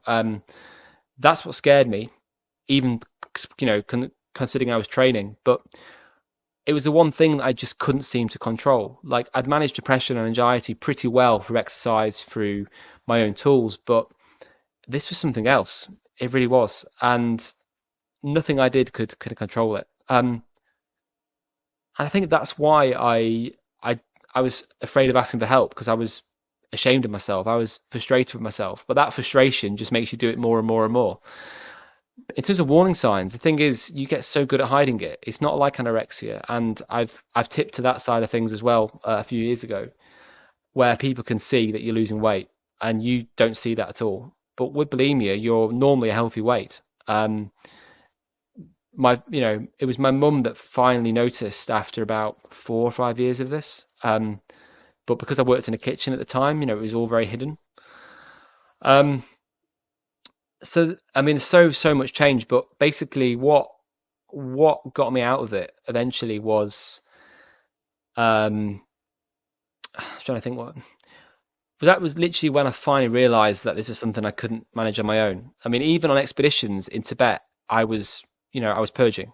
That's what scared me, even considering I was training. But it was the one thing that I just couldn't seem to control. Like, I'd managed depression and anxiety pretty well through exercise, through my own tools, but this was something else. It really was, and nothing I did could control it. And I think that's why I was afraid of asking for help, because I was ashamed of myself. I was frustrated with myself, but that frustration just makes you do it more and more and more. In terms of warning signs, the thing is, you get so good at hiding it. It's not like anorexia, and I've tipped to that side of things as well a few years ago, where people can see that you're losing weight and you don't see that at all. But with bulimia, you're normally a healthy weight. It was my mum that finally noticed after about 4 or 5 years of this. But because I worked in a kitchen at the time, it was all very hidden. Um, so I mean, so much change, but basically, what got me out of it eventually was, I'm trying to think what. But that was literally when I finally realized that this is something I couldn't manage on my own. I mean, even on expeditions in Tibet, I was purging.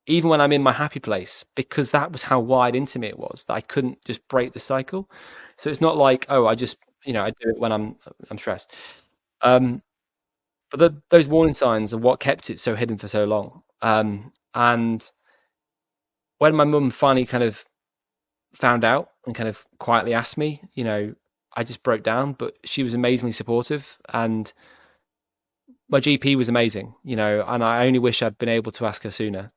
Even when I'm in my happy place, because that was how wired into me it was, that I couldn't just break the cycle. So it's not like, oh, I just, I do it when I'm stressed. Um, but those warning signs are what kept it so hidden for so long. And when my mum finally kind of found out and kind of quietly asked me, I just broke down. But she was amazingly supportive, and my GP was amazing, and I only wish I'd been able to ask her sooner.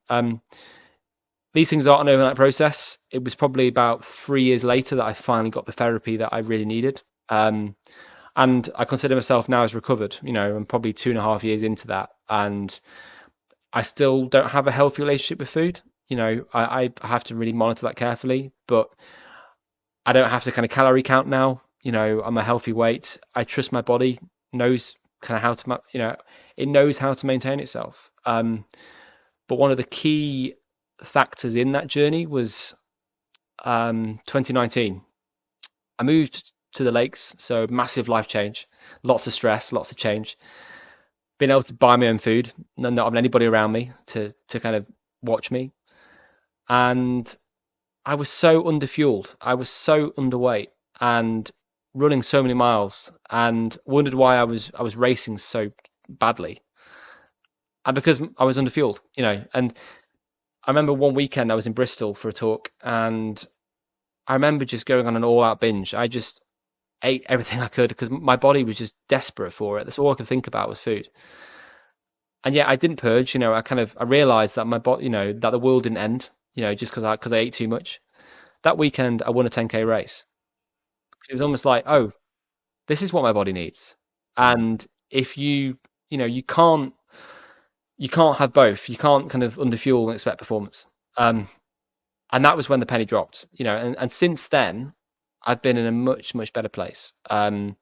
These things aren't an overnight process. It was probably about 3 years later that I finally got the therapy that I really needed. And I consider myself now as recovered. I'm probably 2.5 years into that, and I still don't have a healthy relationship with food. I have to really monitor that carefully, but I don't have to kind of calorie count now. I'm a healthy weight. I trust my body knows kind of how to, it knows how to maintain itself. But one of the key factors in that journey was 2019. I moved to the lakes, so massive life change, lots of stress, lots of change. Being able to buy my own food, not having anybody around me to kind of watch me, and I was so underfueled. I was so underweight and running so many miles, and wondered why I was racing so badly, and because I was underfueled, And I remember one weekend I was in Bristol for a talk, and I remember just going on an all-out binge. I just ate everything I could because my body was just desperate for it. That's all I could think about was food. And yet I didn't purge. I realized that my body, that the world didn't end. Just because I ate too much. That weekend I won a 10K race. It was almost like, oh, this is what my body needs. And if you can't have both. You can't kind of underfuel and expect performance. And that was when the penny dropped. And since then I've been in a much, much better place. I've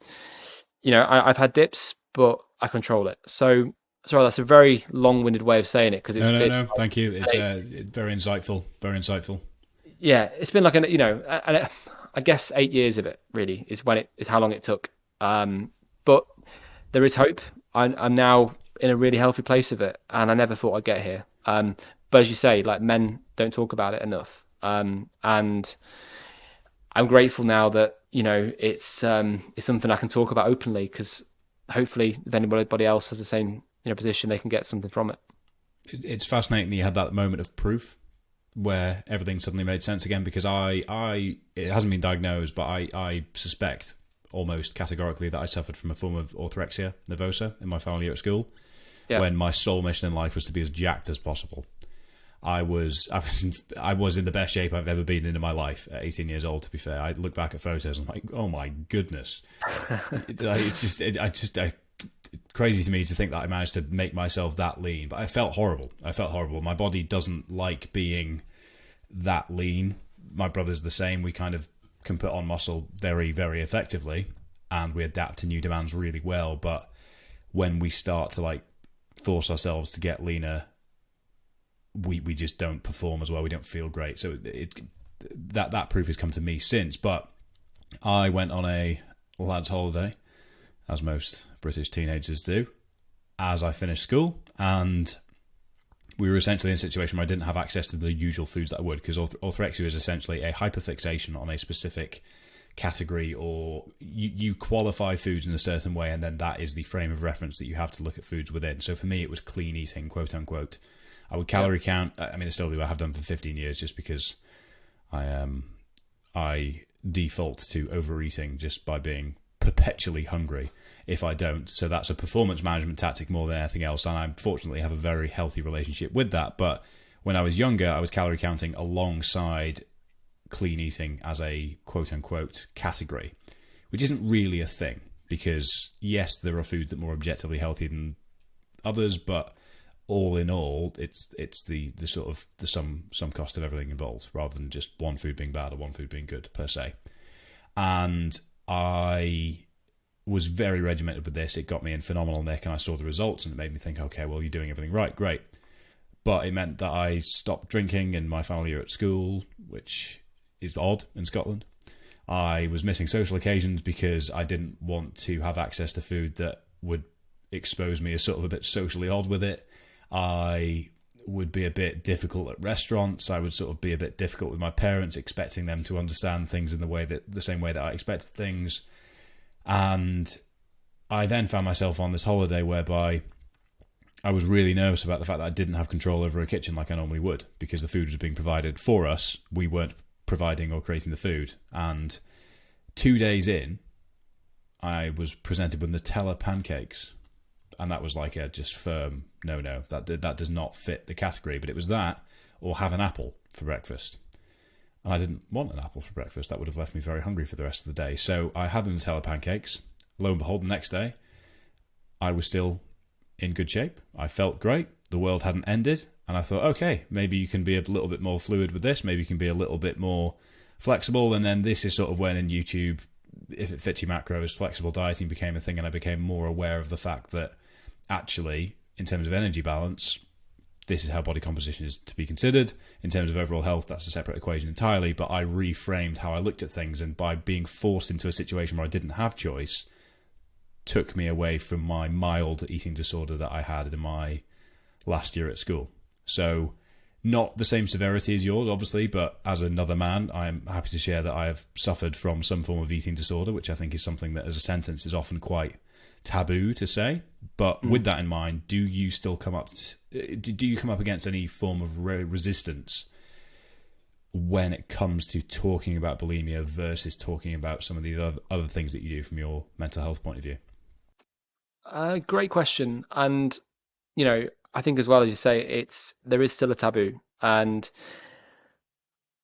had dips, but I control it. So sorry, that's a very long-winded way of saying it because it's No, no, been no. Thank you. It's like, very insightful. Very insightful. yeah, it's been like I guess 8 years of it really is when it is how long it took. But there is hope. I'm now in a really healthy place of it, and I never thought I'd get here. But as you say, like men don't talk about it enough. And I'm grateful now that it's something I can talk about openly because hopefully if anybody else has the same position, they can get something from it. It's fascinating that you had that moment of proof where everything suddenly made sense again because it hasn't been diagnosed, but I suspect almost categorically that I suffered from a form of orthorexia nervosa in my final year at school Yeah. when my sole mission in life was to be as jacked as possible. I was in the best shape I've ever been in my life at 18 years old. To be fair, I look back at photos and I'm like, oh my goodness, crazy to me to think that I managed to make myself that lean. But I felt horrible. My body doesn't like being that lean. My brother's the same. We kind of can put on muscle very, very effectively, and we adapt to new demands really well. But when we start to like force ourselves to get leaner, we just don't perform as well. We don't feel great. So that proof has come to me since. But I went on a lads' holiday, as most British teenagers do, as I finished school, and we were essentially in a situation where I didn't have access to the usual foods that I would, because orthorexia is essentially a hyperfixation on a specific category, or you qualify foods in a certain way, and then that is the frame of reference that you have to look at foods within. So for me, it was clean eating, quote unquote. I would calorie count. I mean, I still do. I have done for 15 years just because I default to overeating just by being perpetually hungry if I don't. So that's a performance management tactic more than anything else. And I fortunately have a very healthy relationship with that. But when I was younger, I was calorie counting alongside clean eating as a quote unquote category, which isn't really a thing because yes, there are foods that are more objectively healthy than others, but all in all, it's the sort of the sum cost of everything involved rather than just one food being bad or one food being good per se. And I was very regimented with this. It got me in phenomenal nick, and I saw the results, and it made me think, okay, well, you're doing everything right, great. But it meant that I stopped drinking in my final year at school, which is odd in Scotland. I was missing social occasions because I didn't want to have access to food that would expose me as sort of a bit socially odd with it. I would be a bit difficult at restaurants. I would sort of be a bit difficult with my parents, expecting them to understand things in the same way that I expected things. And I then found myself on this holiday whereby I was really nervous about the fact that I didn't have control over a kitchen like I normally would, because the food was being provided for us. We weren't providing or creating the food. And 2 days in, I was presented with Nutella pancakes. And that was like a just firm no. That does not fit the category. But it was that or have an apple for breakfast. And I didn't want an apple for breakfast. That would have left me very hungry for the rest of the day. So I had the Nutella pancakes. Lo and behold, the next day, I was still in good shape. I felt great. The world hadn't ended. And I thought, okay, maybe you can be a little bit more fluid with this. Maybe you can be a little bit more flexible. And then this is sort of when in YouTube, if it fits your macros, flexible dieting became a thing. And I became more aware of the fact that actually, in terms of energy balance, this is how body composition is to be considered. In terms of overall health, that's a separate equation entirely. But I reframed how I looked at things, and by being forced into a situation where I didn't have choice, took me away from my mild eating disorder that I had in my last year at school. So not the same severity as yours, obviously, but as another man, I'm happy to share that I have suffered from some form of eating disorder, which I think is something that as a sentence is often quite taboo to say. But with that in mind, do you come up against any form of resistance when it comes to talking about bulimia versus talking about some of the other things that you do from your mental health point of view? Great question. And, I think as well as you say, there is still a taboo. And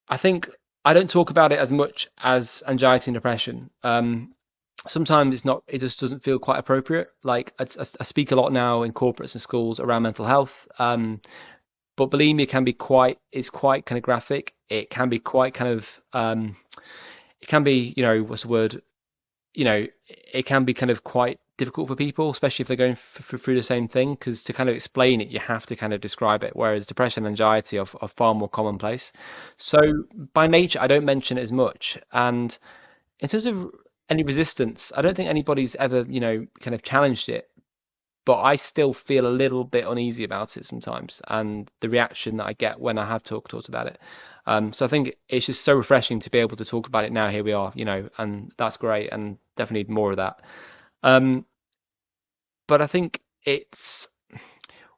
I think I don't talk about it as much as anxiety and depression. Sometimes it just doesn't feel quite appropriate. Like I speak a lot now in corporates and schools around mental health. But bulimia is quite kind of graphic. It can be quite kind of, it can be, what's the word? It can be kind of quite difficult for people, especially if they're going through the same thing, because to kind of explain it, you have to kind of describe it. Whereas depression and anxiety are far more commonplace. So by nature, I don't mention it as much. And in terms of any resistance, I don't think anybody's ever, kind of challenged it, but I still feel a little bit uneasy about it sometimes, and the reaction that I get when I have talked about it. So I think it's just so refreshing to be able to talk about it now. Here we are, and that's great, and definitely need more of that. Um, but I think it's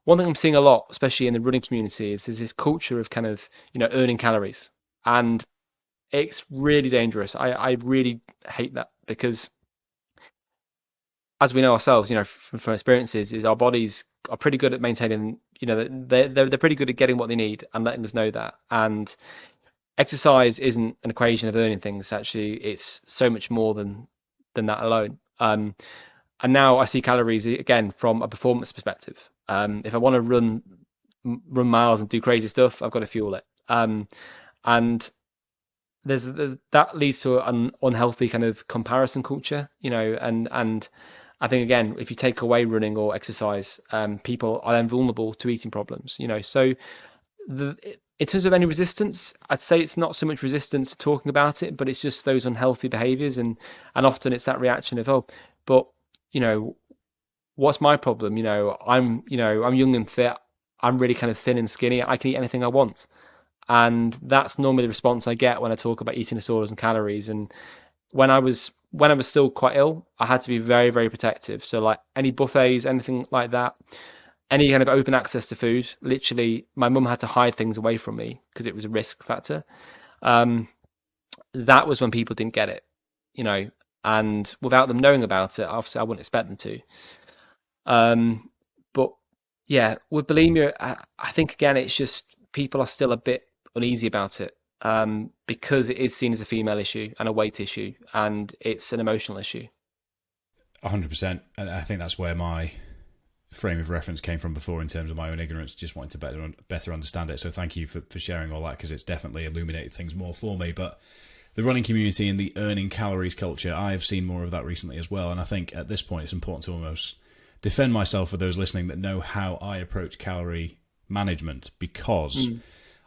one thing I'm seeing a lot, especially in the running community, is there's this culture of kind of earning calories, and it's really dangerous. I really hate that because as we know ourselves, from experiences, is our bodies are pretty good at maintaining, they're pretty good at getting what they need and letting us know that. And exercise isn't an equation of earning things. Actually, it's so much more than that alone. And now I see calories again from a performance perspective. If I want to run miles and do crazy stuff, I've got to fuel it. And that leads to an unhealthy kind of comparison culture, and I think again, if you take away running or exercise, people are then vulnerable to eating problems, So the in terms of any resistance, I'd say it's not so much resistance to talking about it, but it's just those unhealthy behaviors, and often it's that reaction of, oh, but you know, what's my problem? I'm young and fit. I'm really kind of thin and skinny. I can eat anything I want. And that's normally the response I get when I talk about eating disorders and calories. And when I was still quite ill, I had to be very, very protective. So like any buffets, anything like that, any kind of open access to food, literally my mum had to hide things away from me because it was a risk factor. Um, that was when people didn't get it, you know, and without them knowing about it, obviously I wouldn't expect them to. Um, but yeah, with bulimia, I think again, it's just people are still a bit uneasy about it, because it is seen as a female issue and a weight issue, and it's an emotional issue. 100%. And I think that's where my frame of reference came from before in terms of my own ignorance, just wanting to better understand it. So thank you for sharing all that, because it's definitely illuminated things more for me. But the running community and the earning calories culture, I've seen more of that recently as well. And I think at this point it's important to almost defend myself for those listening that know how I approach calorie management, because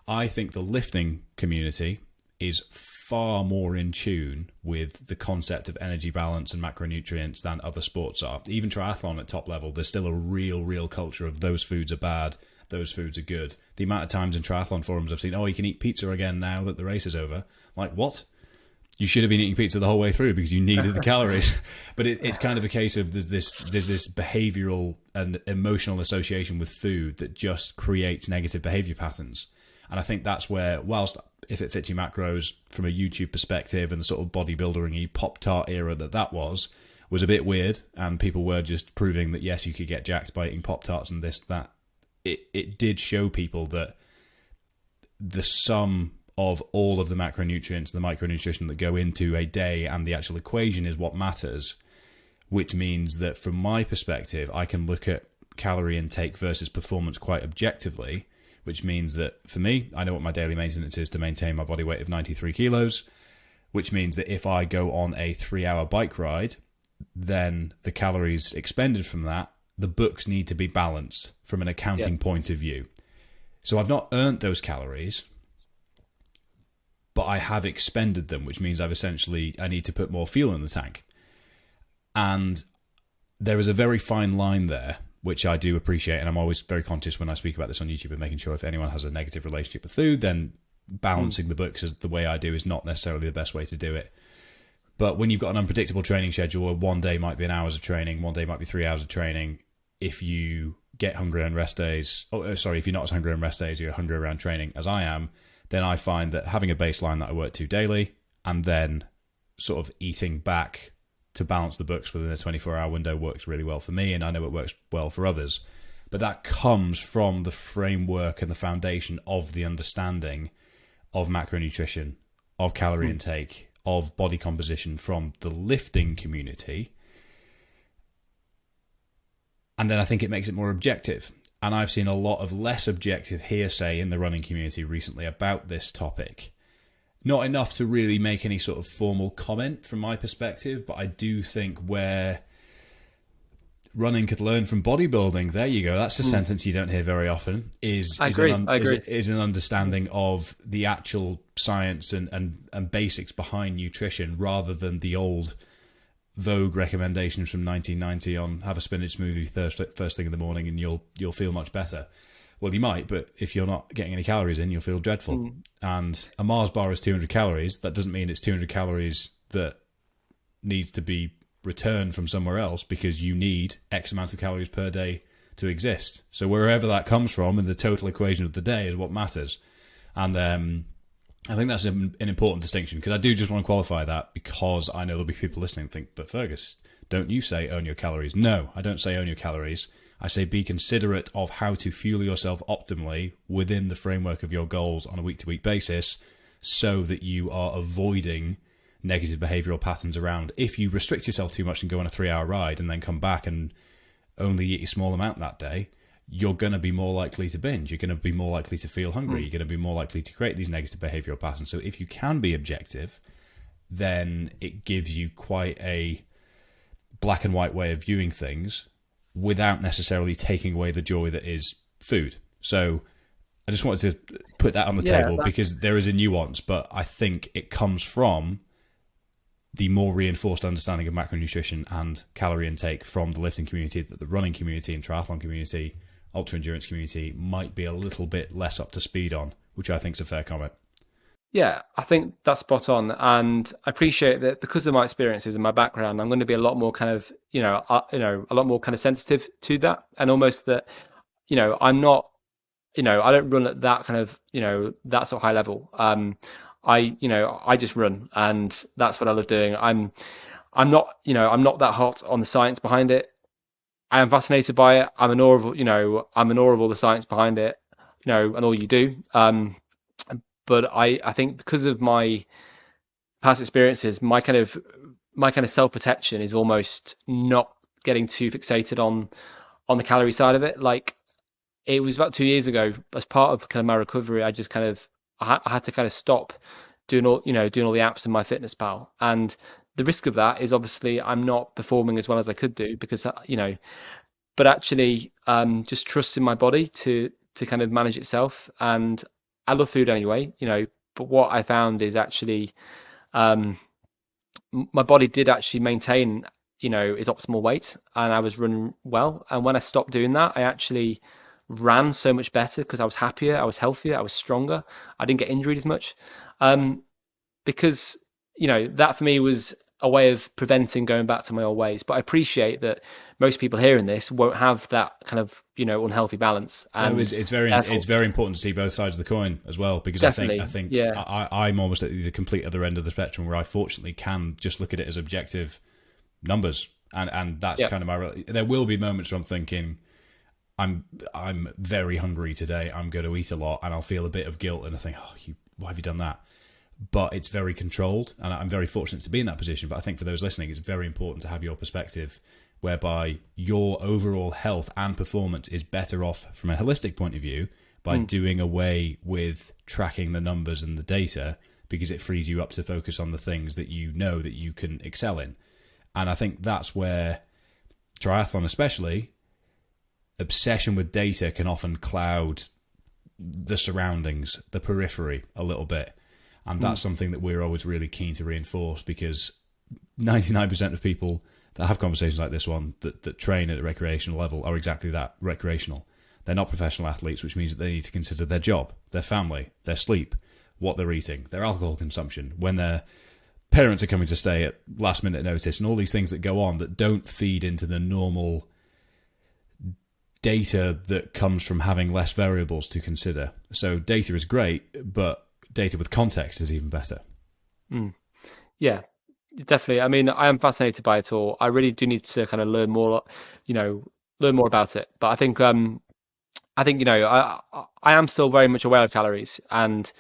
I think the lifting community is far more in tune with the concept of energy balance and macronutrients than other sports are. Even triathlon at top level, there's still a real culture of those foods are bad, those foods are good. The amount of times in triathlon forums I've seen, oh, you can eat pizza again now that the race is over. Like, what? You should have been eating pizza the whole way through because you needed the calories. But it's kind of a case of there's this behavioral and emotional association with food that just creates negative behavior patterns. And I think that's where, whilst if it fits your macros from a YouTube perspective and the sort of bodybuilding-y Pop-Tart era that was a bit weird, and people were just proving that, yes, you could get jacked by eating Pop-Tarts and this, that. It did show people that the sum of all of the macronutrients, the micronutrition that go into a day and the actual equation is what matters, which means that from my perspective, I can look at calorie intake versus performance quite objectively, which means that for me, I know what my daily maintenance is to maintain my body weight of 93 kilos, which means that if I go on a 3-hour bike ride, then the calories expended from that, the books need to be balanced from an accounting point of view. So I've not earned those calories, but I have expended them, which means I need to put more fuel in the tank. And there is a very fine line there, which I do appreciate, and I'm always very conscious when I speak about this on YouTube and making sure if anyone has a negative relationship with food, then balancing the books as the way I do is not necessarily the best way to do it. But when you've got an unpredictable training schedule, one day might be an hours of training, one day might be 3 hours of training. If you get hungry on rest days, if you're not as hungry on rest days, you're hungry around training as I am, then I find that having a baseline that I work to daily and then sort of eating back to balance the books within a 24-hour window works really well for me, and I know it works well for others. But that comes from the framework and the foundation of the understanding of macronutrition, of calorie intake, of body composition from the lifting community. And then I think it makes it more objective. And I've seen a lot of less objective hearsay in the running community recently about this topic. Not enough to really make any sort of formal comment from my perspective, but I do think where running could learn from bodybuilding. There you go. That's a Mm. sentence you don't hear very often. I agree. I agree. Is an understanding of the actual science and basics behind nutrition, rather than the old Vogue recommendations from 1990 on have a spinach smoothie first thing in the morning and you'll feel much better. Well, you might, but if you're not getting any calories in, you'll feel dreadful. Mm. And a Mars bar is 200 calories. That doesn't mean it's 200 calories that needs to be returned from somewhere else, because you need X amount of calories per day to exist. So wherever that comes from in the total equation of the day is what matters. And I think that's an important distinction, because I do just want to qualify that, because I know there'll be people listening and think, but Fergus, don't you say own your calories? No, I don't say own your calories. I say be considerate of how to fuel yourself optimally within the framework of your goals on a week-to-week basis, so that you are avoiding negative behavioural patterns around. If you restrict yourself too much and go on a 3-hour ride and then come back and only eat a small amount that day, you're going to be more likely to binge. You're going to be more likely to feel hungry. You're going to be more likely to create these negative behavioural patterns. So if you can be objective, then it gives you quite a black and white way of viewing things without necessarily taking away the joy that is food. So I just wanted to put that on the table, because there is a nuance, but I think it comes from the more reinforced understanding of macronutrition and calorie intake from the lifting community that the running community and triathlon community, ultra endurance community might be a little bit less up to speed on, which I think is a fair comment. Yeah, I think that's spot on, and I appreciate that because of my experiences and my background, I'm going to be a lot more kind of, a lot more kind of sensitive to that, and almost that, I'm not, I don't run at that kind of, that sort of high level. I just run, and that's what I love doing. I'm not, I'm not that hot on the science behind it. I am fascinated by it. I'm in awe of, I'm in awe of all the science behind it, and all you do. But I think because of my past experiences, my kind of self protection is almost not getting too fixated on the calorie side of it. Like it was about 2 years ago, as part of kind of my recovery, I just kind of I had to kind of stop doing all the apps in my fitness pal, and the risk of that is obviously I'm not performing as well as I could do because but actually just trusting my body to kind of manage itself. And I love food anyway, but what I found is actually um my body did actually maintain its optimal weight, and I was running well. And when I stopped doing that, I actually ran so much better because I was happier, I was healthier, I was stronger, I didn't get injured as much. um because that for me was a way of preventing going back to my old ways. But I appreciate that most people hearing this won't have that kind of unhealthy balance, No, and it's therefore very important to see both sides of the coin as well, because I definitely, think yeah, I'm almost at the complete other end of the spectrum, where I fortunately can just look at it as objective numbers, and that's yeah, kind of my. There will be moments where I'm thinking I'm very hungry today. I'm going to eat a lot, and I'll feel a bit of guilt, and I think, why have you done that? But it's very controlled, and I'm very fortunate to be in that position. But I think for those listening, it's very important to have your perspective, whereby your overall health and performance is better off from a holistic point of view by doing away with tracking the numbers and the data, because it frees you up to focus on the things that you know that you can excel in. And I think that's where triathlon, especially, obsession with data can often cloud the surroundings, the periphery a little bit. And that's something that we're always really keen to reinforce, because 99% of people that have conversations like this one that train at a recreational level are exactly that, recreational. They're not professional athletes, which means that they need to consider their job, their family, their sleep, what they're eating, their alcohol consumption, when their parents are coming to stay at last minute notice, and all these things that go on that don't feed into the normal data that comes from having less variables to consider. So data is great, but data with context is even better. yeah, definitely. I mean, I am fascinated by it all. I really do need to kind of learn more about it. But I think I am still very much aware of calories, and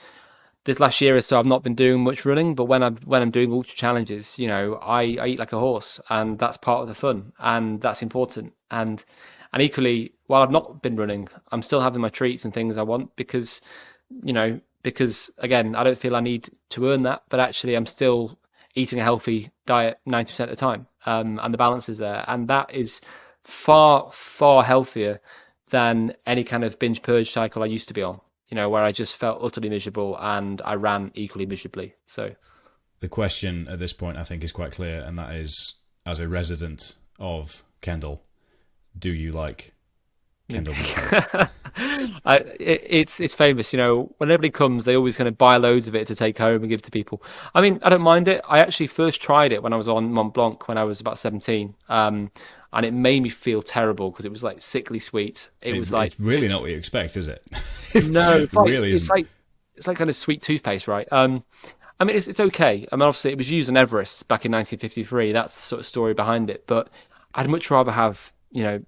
this last year or so I've not been doing much running. But when I'm doing ultra challenges, I eat like a horse, and that's part of the fun, and that's important. And equally, while I've not been running, I'm still having my treats and things I want, because again, I don't feel I need to earn that, but actually I'm still eating a healthy diet 90% of the time, and the balance is there, and that is far healthier than any kind of binge purge cycle I used to be on. Where I just felt utterly miserable and I ran equally miserably. So The question at this point, I think, is quite clear, and that is, as a resident of Kendal, do you like Kendal mint cake? it's famous. When everybody comes, they always kind of buy loads of it to take home and give to people. I mean, I don't mind it. I actually first tried it when I was on Mont Blanc when I was about 17, and it made me feel terrible because it was like sickly sweet. It was like It's really not what you expect, is it? no, It it's like really it's isn't. like it's like kind of sweet toothpaste, right? I mean, it's okay. I mean, obviously, it was used on Everest back in 1953. That's the sort of story behind it. But I'd much rather have,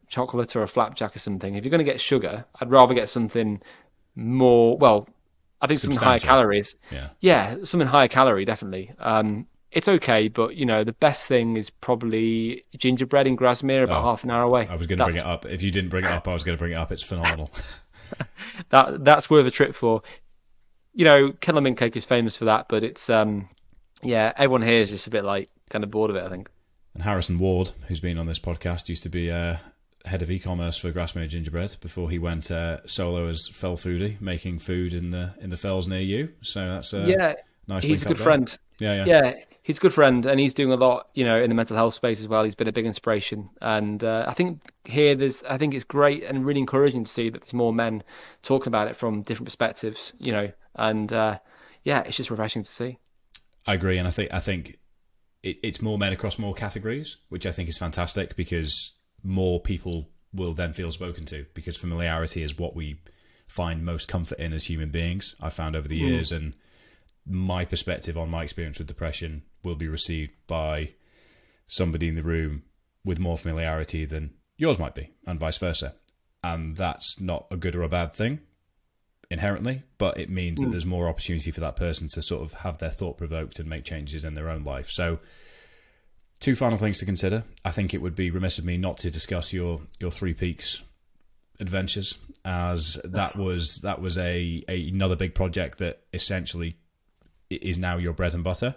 chocolate or a flapjack or something. If you're going to get sugar, I'd rather get something more, well, I think something higher Substantial. calories. Yeah. Yeah, something higher calorie, definitely. It's okay, but the best thing is probably gingerbread in Grasmere, about Oh, half an hour away. I was going to bring it up. If you didn't bring it up, I was going to bring it up. It's phenomenal. That's worth a trip for. Killer mint cake is famous for that, but it's yeah, everyone here is just a bit like kind of bored of it, I think. And Harrison Ward, who's been on this podcast, used to be head of e-commerce for Grasmere Gingerbread before he went solo as fell foodie, making food in the fells near you. So that's a Yeah, nice he's link a up good there. friend. Yeah, yeah. Yeah, he's a good friend, and he's doing a lot, in the mental health space as well. He's been a big inspiration, and I think I think it's great and really encouraging to see that there's more men talking about it from different perspectives, and yeah, it's just refreshing to see. I agree, and I think it's more men across more categories, which I think is fantastic because more people will then feel spoken to because familiarity is what we find most comfort in as human beings. I've found over the Mm. years, and my perspective on my experience with depression will be received by somebody in the room with more familiarity than yours might be, and vice versa. And that's not a good or a bad thing inherently, but it means that Mm. there's more opportunity for that person to sort of have their thought provoked and make changes in their own life. So, two final things to consider. I think it would be remiss of me not to discuss your Three Peaks adventures, as that was another big project that essentially is now your bread and butter.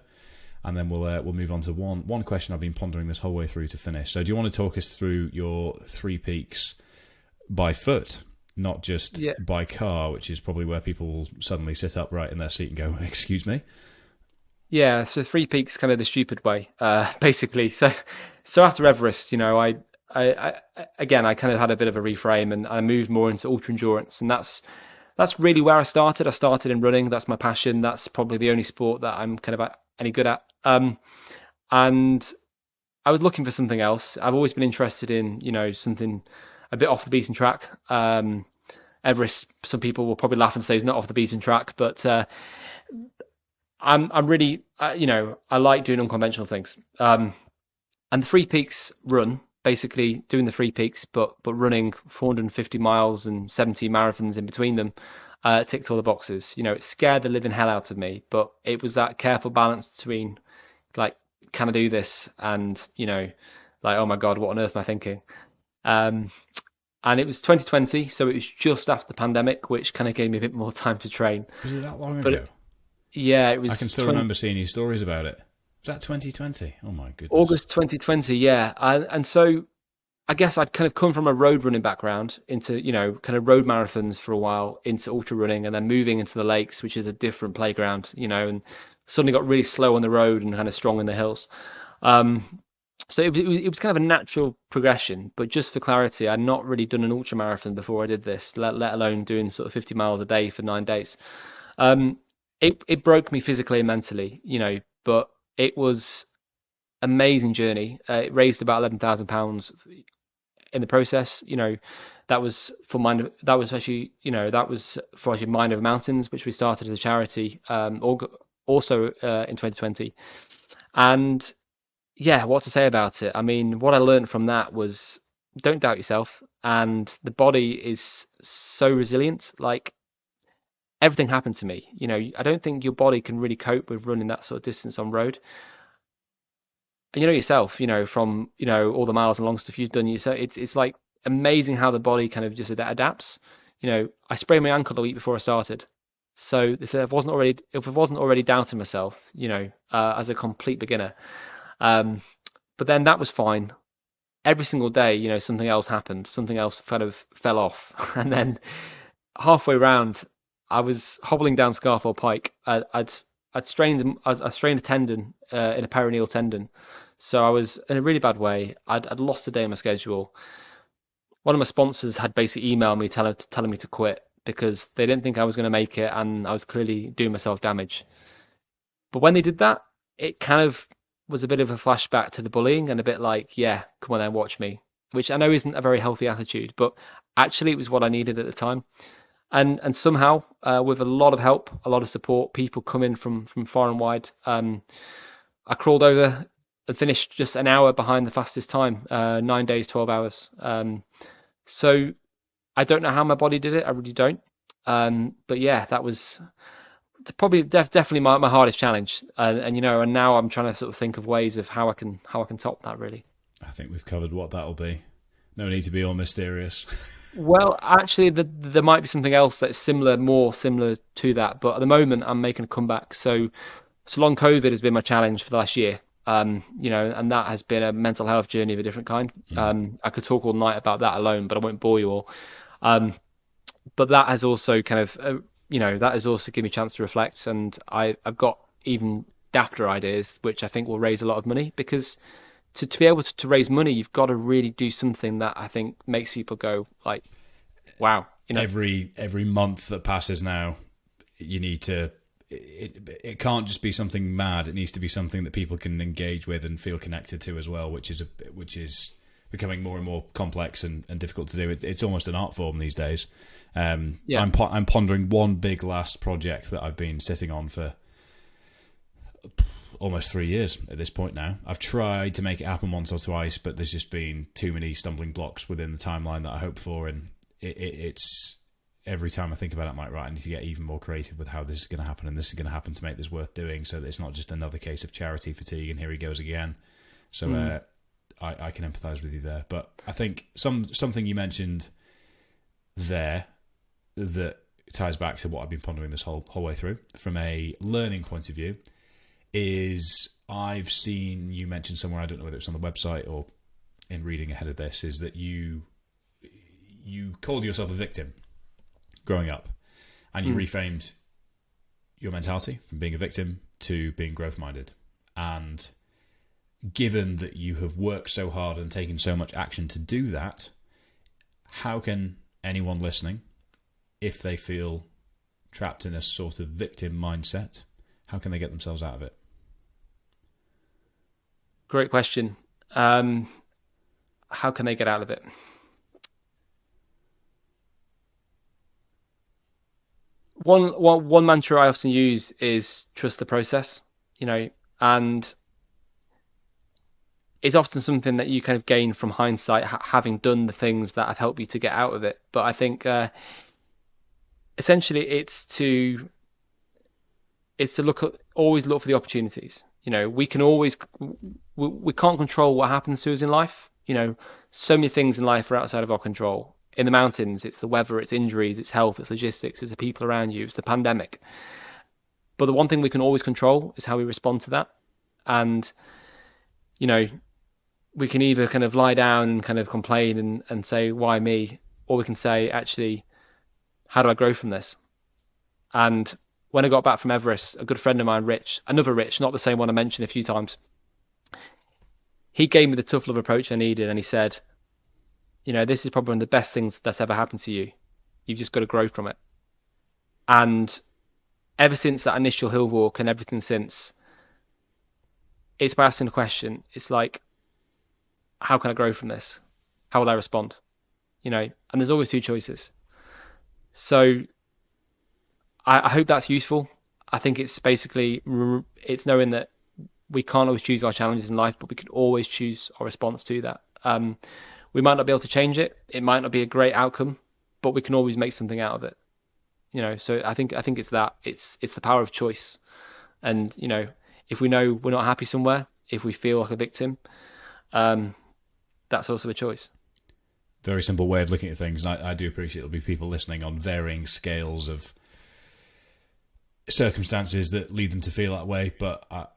And then we'll move on to one question I've been pondering this whole way through to finish. So, do you want to talk us through your Three Peaks by foot, not just Yeah. by car, which is probably where people will suddenly sit upright in their seat and go, "Excuse me." Yeah, so Three Peaks kind of the stupid way, basically. So after Everest, again, I kind of had a bit of a reframe and I moved more into ultra endurance, and that's really where I started. I started in running. That's my passion. That's probably the only sport that I'm kind of any good at. And I was looking for something else. I've always been interested in, something a bit off the beaten track. Everest, some people will probably laugh and say is not off the beaten track, but I'm really, I like doing unconventional things. And the Three Peaks run, basically doing the Three Peaks, but running 450 miles and 70 marathons in between them, ticked all the boxes. It scared the living hell out of me, but it was that careful balance between like, can I do this? And like, oh my God, what on earth am I thinking? Um, and it was 2020, so it was just after the pandemic, which kind of gave me a bit more time to train. Was it that long But ago? yeah, it I can was still 20, remember seeing your stories about it. Was that 2020? Oh my goodness. August 2020, yeah. And so I guess I'd kind of come from a road running background into, kind of road marathons for a while, into ultra running, and then moving into the lakes, which is a different playground, and suddenly got really slow on the road and kind of strong in the hills. Um, so it was kind of a natural progression, but just for clarity, I'd not really done an ultra marathon before I did this, let alone doing sort of 50 miles a day for 9 days. Um, it broke me physically and mentally, but it was amazing journey. It raised about £11,000 in the process. That was for mind. That was actually, that was for actually Mind Over Mountains, which we started as a charity, also in 2020. And yeah, what to say about it? I mean, what I learned from that was don't doubt yourself, and the body is so resilient. Like everything happened to me. I don't think your body can really cope with running that sort of distance on road. And yourself, from all the miles and long stuff you've done yourself, it's like amazing how the body kind of just adapts. I sprained my ankle the week before I started, so if I wasn't already doubting myself, as a complete beginner, um, but then that was fine. every single day, something else happened, something else kind of fell off, and then halfway round, I was hobbling down Scarfell Pike. I'd strained a tendon in a peroneal tendon, so I was in a really bad way. I'd lost a day in my schedule. One of my sponsors had basically emailed me telling me to quit because they didn't think I was going to make it, and I was clearly doing myself damage. But when they did that, it kind of was a bit of a flashback to the bullying and a bit like, yeah, come on then, watch me, which I know isn't a very healthy attitude, but actually it was what I needed at the time. And somehow, with a lot of help, a lot of support, people coming from far and wide, I crawled over and finished just an hour behind the fastest time, 9 days, 12 hours. So I don't know how my body did it. I really don't. But yeah, that was probably definitely my hardest challenge. And now I'm trying to sort of think of ways of how I can top that really. I think we've covered what that'll be. No need to be all mysterious. Well, actually, there might be something else that's similar, more similar to that. But at the moment, I'm making a comeback. So long COVID has been my challenge for the last year. And that has been a mental health journey of a different kind. Mm. I could talk all night about that alone, but I won't bore you all. Um, but that has also kind of, that has also given me a chance to reflect. And I've got even dafter ideas, which I think will raise a lot of money because to be able to raise money, you've got to really do something that I think makes people go like, wow, Every month that passes now, you need to. It can't just be something mad. It needs to be something that people can engage with and feel connected to as well, which is becoming more and more complex and difficult to do. It's almost an art form these days. yeah, I'm pondering one big last project that I've been sitting on for almost 3 years at this point now. I've tried to make it happen once or twice, but there's just been too many stumbling blocks within the timeline that I hoped for, and it's every time I think about it, I'm like, right, I need to get even more creative with how this is going to happen, and this is going to happen to make this worth doing, so that it's not just another case of charity fatigue, and here he goes again. So I can empathise with you there. But I think something you mentioned there that ties back to what I've been pondering this whole way through, from a learning point of view, is I've seen you mention somewhere, I don't know whether it's on the website or in reading ahead of this, is that you called yourself a victim growing up, and you reframed your mentality from being a victim to being growth minded. And given that you have worked so hard and taken so much action to do that, how can anyone listening, if they feel trapped in a sort of victim mindset, how can they get themselves out of it? great question. How can they get out of it? One mantra I often use is trust the process, and it's often something that you kind of gain from hindsight, having done the things that have helped you to get out of it. But I think essentially it's to always look for the opportunities. We can always we can't control what happens to us in life. So many things in life are outside of our control. In the mountains, it's the weather, it's injuries, it's health, it's logistics, it's the people around you, it's the pandemic. But the one thing we can always control is how we respond to that. And you know, we can either kind of lie down and kind of complain and say, why me? Or we can say, actually, how do I grow from this? And when I got back from Everest, a good friend of mine, Rich, another Rich, not the same one I mentioned a few times, he gave me the tough love approach I needed. And he said, this is probably one of the best things that's ever happened to you. You've just got to grow from it. And ever since that initial hill walk and everything since, it's by asking the question. It's like, how can I grow from this? How will I respond? And there's always two choices. So I hope that's useful. I think it's basically it's knowing that we can't always choose our challenges in life, but we can always choose our response to that. We might not be able to change it. It might not be a great outcome, but we can always make something out of it. So I think it's that. It's the power of choice. And if we know we're not happy somewhere, if we feel like a victim, that's also a choice. Very simple way of looking at things. And I do appreciate there'll be people listening on varying scales of circumstances that lead them to feel that way. But I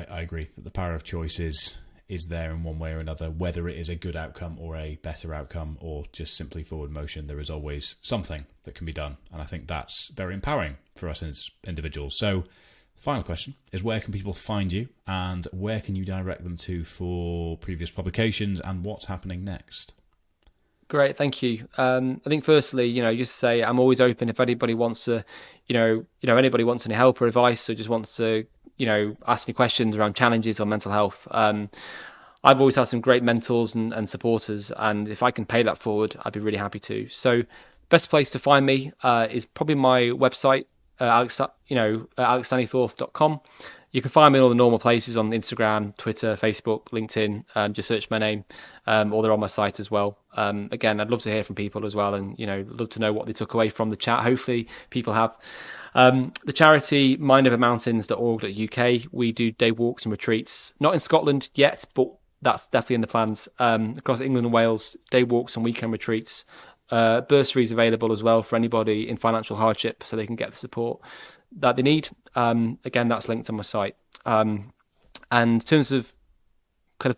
agree that the power of choice is there in one way or another, whether it is a good outcome or a better outcome or just simply forward motion. There is always something that can be done, and I think that's very empowering for us as individuals. So final question is, where can people find you, and where can you direct them to for previous publications and what's happening next? Great, thank you. I think firstly, just to say I'm always open if anybody wants to, anybody wants any help or advice or just wants to, ask any questions around challenges or mental health. I've always had some great mentors and supporters, and if I can pay that forward, I'd be really happy to. So, best place to find me is probably my website, alexstaniforth.com. You can find me in all the normal places on Instagram, Twitter, Facebook, LinkedIn. Just search my name, or they're on my site as well. Again, I'd love to hear from people as well, and love to know what they took away from the chat. Hopefully, people have. The charity mindovermountains.org.uk. We do day walks and retreats, not in Scotland yet, but that's definitely in the plans. Across England and Wales, day walks and weekend retreats. Bursaries available as well for anybody in financial hardship, so they can get the support that they need. Again, that's linked on my site. And in terms of kind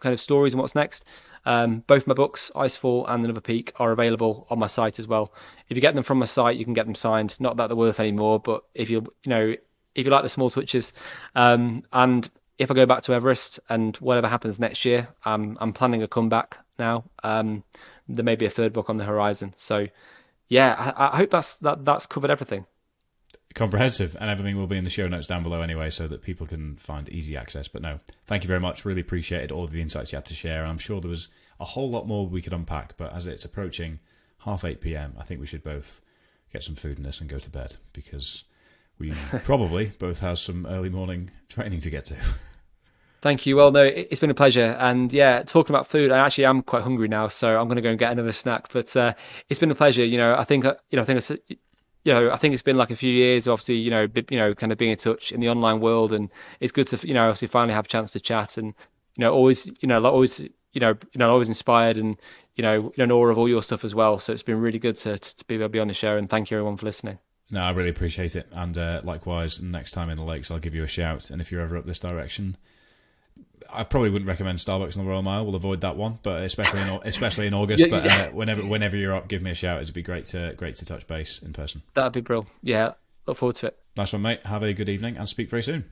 of stories and what's next, both my books, Icefall and Another Peak, are available on my site as well. If you get them from my site, you can get them signed. Not that they're worth any more, but if you like the small touches, and if I go back to Everest and whatever happens next year, I'm planning a comeback now. There may be a third book on the horizon. So yeah, I hope that's covered everything. Comprehensive, and everything will be in the show notes down below anyway, so that people can find easy access. But no, thank you very much. Really appreciated all of the insights you had to share. I'm sure there was a whole lot more we could unpack, but as it's approaching 8:30 p.m, I think we should both get some food in us and go to bed, because we probably both have some early morning training to get to. Thank you. Well, no, it's been a pleasure. And yeah, talking about food, I actually am quite hungry now, so I'm going to go and get another snack. But it's been a pleasure. I think I think it's been like a few years, obviously, kind of being in touch in the online world, and it's good to, obviously finally have a chance to chat, and, always, always inspired, and, in awe of all your stuff as well. So it's been really good to be able to be on the show, and thank you everyone for listening. No, I really appreciate it. And likewise, next time in the lakes, I'll give you a shout. And if you're ever up this direction, I probably wouldn't recommend Starbucks on the Royal Mile. We'll avoid that one, but especially in August. Yeah, but whenever you're up, give me a shout. It'd be great to touch base in person. that'd be brilliant. Yeah, look forward to it. Nice one, mate. Have a good evening and speak very soon.